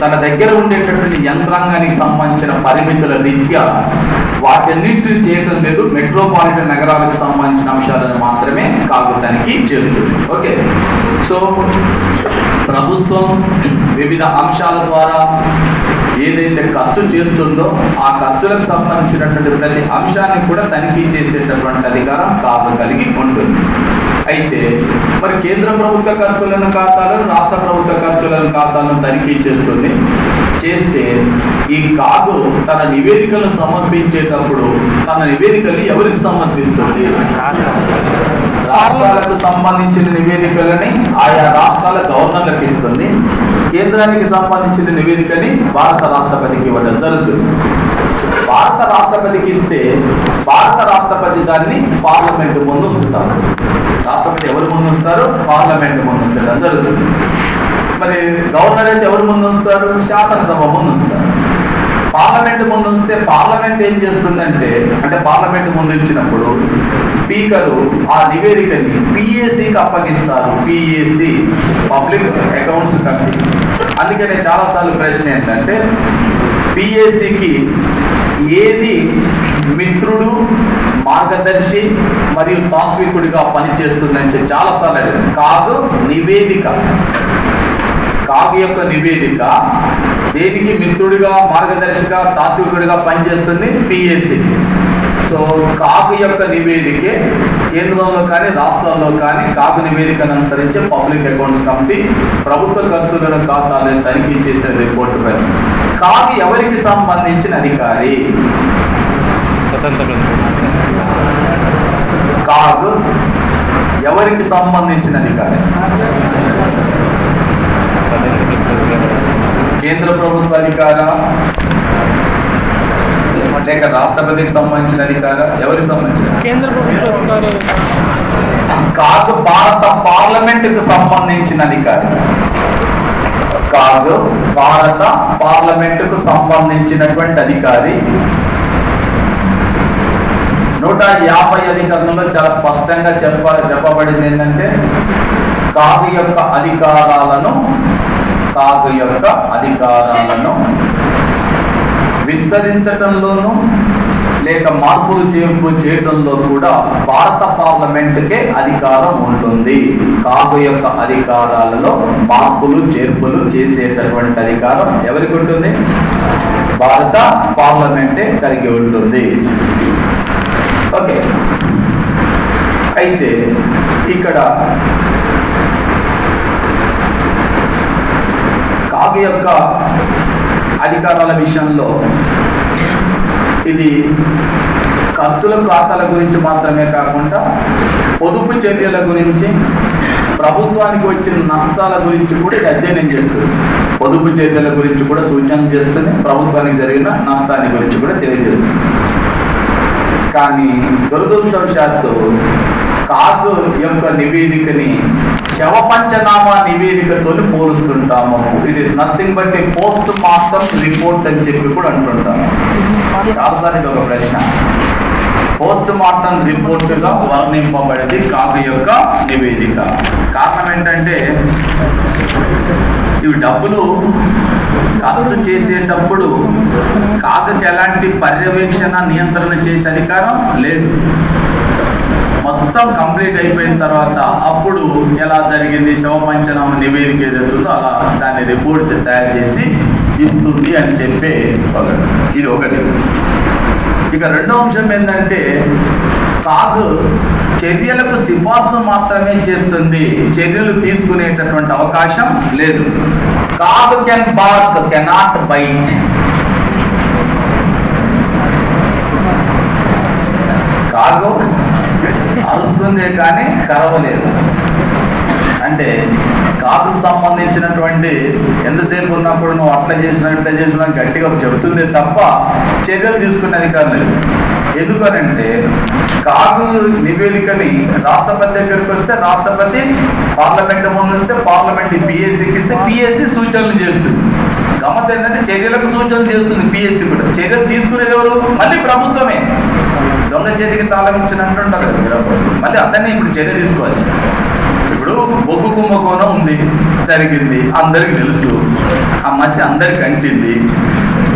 తన దగ్గర ఉండేటటువంటి యంత్రాంగానికి సంబంధించిన పరిమితుల రీత్యా వాటన్నింటిని చేయడం లేదు. మెట్రోపాలిటన్ నగరాలకు సంబంధించిన అంశాలను మాత్రమే కాగు తనిఖీ చేస్తుంది. ఓకే, సో ప్రభుత్వం వివిధ అంశాల ద్వారా ఏదైతే ఖర్చు చేస్తుందో ఆ ఖర్చులకు సంబంధించినటువంటి ప్రతి అంశాన్ని కూడా తనిఖీ చేసేటటువంటి అధికారం కాగు కలిగి ఉంటుంది. అయితే మరి కేంద్ర ప్రభుత్వ ఖర్చులను ఖాతాలను, రాష్ట్ర ప్రభుత్వ ఖర్చులను ఖాతాలను తనిఖీ చేస్తే ఈ కాగు తన నివేదికలను సమర్పించేటప్పుడు తన నివేదికలు ఎవరికి సమర్పిస్తుంది? రాష్ట్రాలకు సంబంధించిన నివేదికలని ఆయా రాష్ట్రాల గవర్నర్లకు ఇస్తుంది. కేంద్రానికి సంబంధించిన నివేదికని భారత రాష్ట్రపతికి ఇవ్వడం జరుగుతుంది. భారత రాష్ట్రపతికి ఇస్తే భారత రాష్ట్రపతి దాన్ని పార్లమెంట్ ముందు ఉంచుతారు. రాష్ట్రపతి ఎవరి ముందు ఉంచుతారు? పార్లమెంట్ ముందు ఉంచడం జరుగుతుంది. మరి గవర్నర్ అయితే ఎవరి ముందు ఉంచుతారు? శాసనసభ ముందు ఉంచుతారు. పార్లమెంట్ ముందు ఉంచితే పార్లమెంట్ ఏం చేస్తుందంటే, అంటే పార్లమెంట్ ముందు ఇచ్చినప్పుడు స్పీకరు ఆ నివేదికని పిఏసీకి అప్పగిస్తారు. PAC, public accounts committee. అందుకనే చాలాసార్లు ప్రశ్న ఏంటంటే, పిఏసీకి ఏది మిత్రుడు, మార్గదర్శి మరియు తాత్వికుడిగా పనిచేస్తుందని చెప్పి చాలాసార్లు అడిగారు. కాదు నివేదిక, కాగు యొక్క నివేదిక దేనికి మిత్రుడిగా, మార్గదర్శిగా, తాత్వికుడిగా పనిచేస్తుంది? పిఏసీ. సో కాగు యొక్క నివేదికే కేంద్రంలో కానీ రాష్ట్రాల్లో కానీ కాగు నివేదికను అనుసరించే పబ్లిక్ అకౌంట్స్ కమిటీ ప్రభుత్వ ఖర్చులను ఖాతాలను తనిఖీ చేసిన రిపోర్టు పైన కాగు ఎవరికి సంబంధించిన అధికారి? కాగు ఎవరికి సంబంధించిన అధికారి? కేంద్ర ప్రభుత్వ అధికార లేక రాష్ట్రపతికి సంబంధించిన అధికార? ఎవరికి సంబంధించిన? కేంద్ర ప్రభుత్వ కాదు, భారత పార్లమెంట్ కు సంబంధించిన అధికారి. కాదు, భారత పార్లమెంటుకు సంబంధించినటువంటి అధికారి. 150 అధికారంలో చాలా స్పష్టంగా చెప్పబడింది ఏంటంటే కాగు యొక్క అధికారాలను విస్తరించటంలోనూ లేక మార్పులు చేర్పు చేయడంలో కూడా భారత పార్లమెంటుకే అధికారం ఉంటుంది. కాగు యొక్క అధికారాలలో మార్పులు చేర్పులు చేసేటటువంటి అధికారం ఎవరికి ఉంటుంది? భారత పార్లమెంటే కలిగి ఉంటుంది. ఓకే, అయితే ఇక్కడ కాగు యొక్క అధికారాల విషయంలో ఇది ఖర్చుల ఖాతాల గురించి మాత్రమే కాకుండా పొదుపు చర్యల గురించి, ప్రభుత్వానికి వచ్చిన నష్టాల గురించి కూడా ఇది అధ్యయనం చేస్తుంది. పొదుపు చర్యల గురించి కూడా సూచన చేస్తుంది, ప్రభుత్వానికి జరిగిన నష్టాన్ని గురించి కూడా తెలియజేస్తుంది. కానీ దురదృష్టవశాత్తు కాగు యొక్క నివేదికని శవ పంచనామా నివేదికతో పోలుస్తుంటాము. It is nothing but a post mortem report అని చెప్పి కూడా అంటుంటాము. చాలాసార్లు ఇది ఒక ప్రశ్న. పోస్ట్ మార్టం రిపోర్టుగా వర్ణింపబడింది కాగు యొక్క నివేదిక. కారణం ఏంటంటే ఇవి డబ్బులు ఖర్చు చేసేటప్పుడు కాగుకి ఎలాంటి పర్యవేక్షణ నియంత్రణ చేసే అధికారం లేదు. మొత్తం కంప్లీట్ అయిపోయిన తర్వాత అప్పుడు ఎలా జరిగింది శవ పంచనామా నివేదిక ఏదవుతుందో అలా దాన్ని రిపోర్ట్ తయారు చేసి ఇస్తుంది అని చెప్పే ఇది ఒకటి. ఇక రెండో అంశం ఏంటంటే కాగు చర్యలకు సిఫార్సు మాత్రమే చేస్తుంది, చర్యలు తీసుకునేటటువంటి అవకాశం లేదు. కాగు కెన్ బార్క్, కెనాట్ బైట్. కాగు అరుస్తుంది కానీ కరవలేదు. అంటే కాగుకు సంబంధించినటువంటి ఎంతసేపు ఉన్నప్పుడు నువ్వు అట్లా చేసినా గట్టిగా చెబుతుంది తప్ప చర్యలు తీసుకునే అధికారం లేదు. ఎందుకనంటే కాగు నివేదికని రాష్ట్రపతి దగ్గరికి వస్తే రాష్ట్రపతి, పార్లమెంట్ ముందు వస్తే పార్లమెంట్ పిఎస్సికి ఇస్తే పిఎస్సి సూచనలు చేస్తుంది. గమ్మత్ ఏంటంటే చర్యలకు సూచనలు చేస్తుంది పిఎస్సి కూడా. చర్యలు తీసుకునేది ఎవరు? మళ్ళీ ప్రభుత్వమే. దొంగ చేతికి తాళం ఇచ్చినట్టుంటారు కదా, మళ్ళీ అందరినీ ఇప్పుడు చర్య తీసుకోవచ్చు. ఇప్పుడు బొగ్గు కుంభకోణం ఉంది, జరిగింది, అందరికి తెలుసు, ఆ మసి అందరికి అంటింది.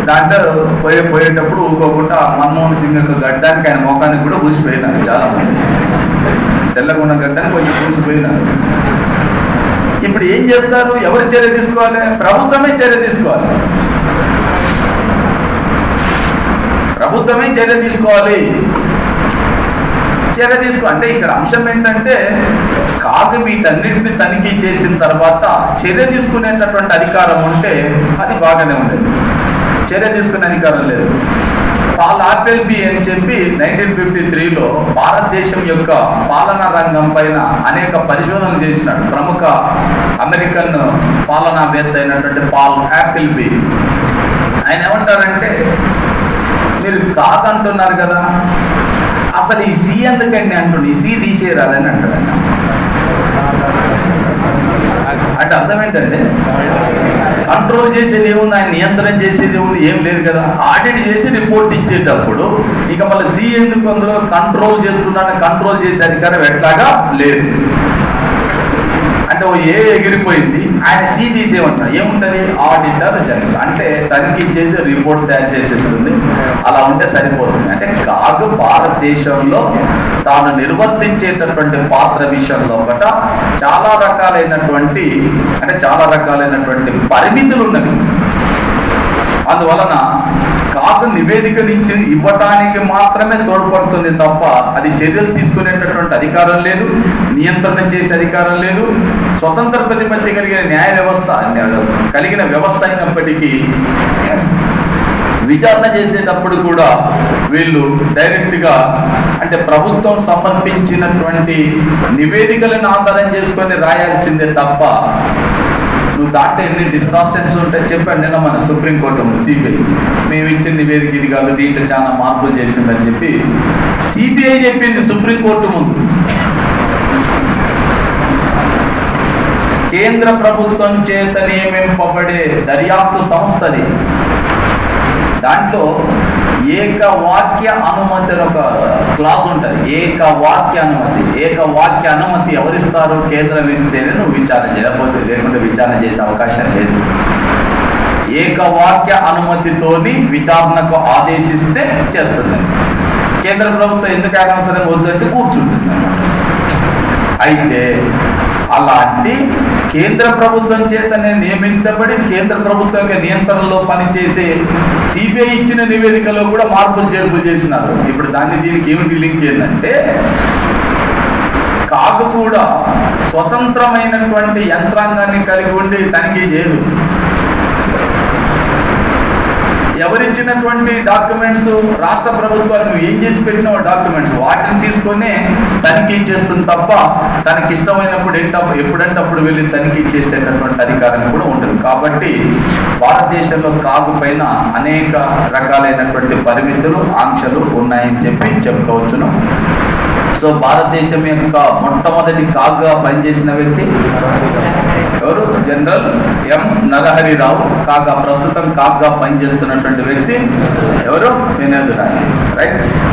దాంట్లో పోయేటప్పుడు ఊరుకోకుండా మన్మోహన్ సింగ్ యొక్క గడ్డానికి ఆయన మోకానికి కూడా పూసిపోయినారు. చాలా మంది తెల్లగున్న గడ్డానికి కొంచెం పూసిపోయినారు. ఇప్పుడు ఏం చేస్తారు? ఎవరు చర్య తీసుకోవాలి? ప్రభుత్వమే చర్య తీసుకోవాలి. ప్రభుత్వమే చర్య తీసుకోవాలి. చర్య అంటే ఇక్కడ అంశం ఏంటంటే కాగు వీటన్నిటిని తనిఖీ చేసిన తర్వాత చర్య తీసుకునేటటువంటి అధికారం ఉంటే అది బాగానే ఉండేది. చర్య తీసుకునే అధికారం లేదు. పాల్ ఆర్పెల్బీ అని చెప్పి 1953లో భారతదేశం యొక్క పాలనా రంగం పైన అనేక పరిశోధనలు చేసినాడు ప్రముఖ అమెరికన్ పాలనావేత్త అయినటువంటి పాల్ ఆర్పెల్బీ. ఆయన ఏమంటారంటే, మీరు కాగు అంటున్నారు కదా, అసలు ఈ సి ఎందుకండి అంటుండే, ఈ సి తీసేయరాదని అంటాడు. అంటే అర్థం ఏంటంటే కంట్రోల్ చేసేది ఏముంది, ఆయన నియంత్రణ చేసేది ఏముంది, ఏం లేదు కదా. ఆడిట్ చేసి రిపోర్ట్ ఇచ్చేటప్పుడు ఇక మళ్ళీ సి ఎందుకు అందులో కంట్రోల్ చేస్తున్నాడు, కంట్రోల్ చేసే అధికారం ఎట్లాగా లేదు. అంటే ఓ ఏ ఎగిరిపోయింది, ఆయన సి తీసేయమంటారు. ఏముంటుంది? ఆడిటర్ జనరల్, అంటే తనిఖీ చేసి రిపోర్ట్ తయారు చేసేస్తుంది. అలా ఉంటే సరిపోతుంది. అంటే కాగు భారతదేశంలో తాను నిర్వర్తించేటటువంటి పాత్ర విషయంలో ఒకట చాలా రకాలైనటువంటి పరిమితులు ఉన్నవి. అందువలన కాగు నివేదిక నుంచి ఇవ్వటానికి మాత్రమే తోడ్పడుతుంది తప్ప అది చర్యలు తీసుకునేటటువంటి అధికారం లేదు, నియంత్రణ చేసే అధికారం లేదు. స్వతంత్ర ప్రతిపత్తి కలిగిన న్యాయ వ్యవస్థ కలిగిన వ్యవస్థ అయినప్పటికీ విచారణ చేసేటప్పుడు కూడా వీళ్ళు డైరెక్ట్గా అంటే ప్రభుత్వం సమర్పించినటువంటి నివేదికలను ఆధారం చేసుకొని రాయాల్సిందే తప్ప నువ్వు దాంట్లో ఎన్ని డిస్టార్షన్స్ ఉంటాయి చెప్పండి. నిన్న మన సుప్రీంకోర్టు సిబిఐ మేము ఇచ్చిన నివేదిక ఇది కాదు, దీంట్లో చాలా మార్పులు చేసిందని చెప్పి సిబిఐ చెప్పింది సుప్రీంకోర్టు ముందు. కేంద్ర ప్రభుత్వం చేత నియమింపబడే దర్యాప్తు సంస్థది. దాంట్లో ఏకవాక్య అనుమతి అని ఒక క్లాస్ ఉంటుంది. ఏకవాక్య అనుమతి ఎవరిస్తారు? కేంద్రం ఇస్తేనే నువ్వు విచారణ చేయకపోతే, లేకుంటే విచారణ చేసే అవకాశం లేదు. ఏకవాక్య అనుమతితోని విచారణకు ఆదేశిస్తే చేస్తుంది. కేంద్ర ప్రభుత్వం ఎందుకు అనవసరం వద్దంటే కూర్చుంటుంది. అయితే అలాంటి కేంద్ర ప్రభుత్వం చేతనే నియమించబడి కేంద్ర ప్రభుత్వం యొక్క నియంత్రణలో పనిచేసే సిబిఐ ఇచ్చిన నివేదికలో కూడా మార్పులు చేర్పులు చేసినారు. ఇప్పుడు దీనికి ఏమిటి లింక్ ఏంటంటే, కాగు కూడా స్వతంత్రమైనటువంటి యంత్రాంగాన్ని కలిగి ఉండి తనిఖీ చేయదు. ఎవరిచ్చినటువంటి డాక్యుమెంట్స్ రాష్ట్ర ప్రభుత్వాలు నువ్వు ఏం చేసి పెట్టిన డాక్యుమెంట్స్ వాటిని తీసుకొని తనిఖీ చేస్తుంది తప్ప తనకి ఇష్టమైనప్పుడు ఎప్పుడంటే అప్పుడు వెళ్ళి తనిఖీ చేసేటటువంటి అధికారం కూడా ఉంటుంది. కాబట్టి భారతదేశంలో కాగు పైన అనేక రకాలైనటువంటి పరిమితులు, ఆంక్షలు ఉన్నాయని చెప్పుకోవచ్చును. సో భారతదేశం యొక్క మొట్టమొదటి కాగ్గా పనిచేసిన వ్యక్తి ఎవరు? జనరల్ ఎం నరహరి రావు. ప్రస్తుతం కాగ్గా పనిచేస్తున్నటువంటి వ్యక్తి ఎవరు? వినోద్ రాయ్. రైట్.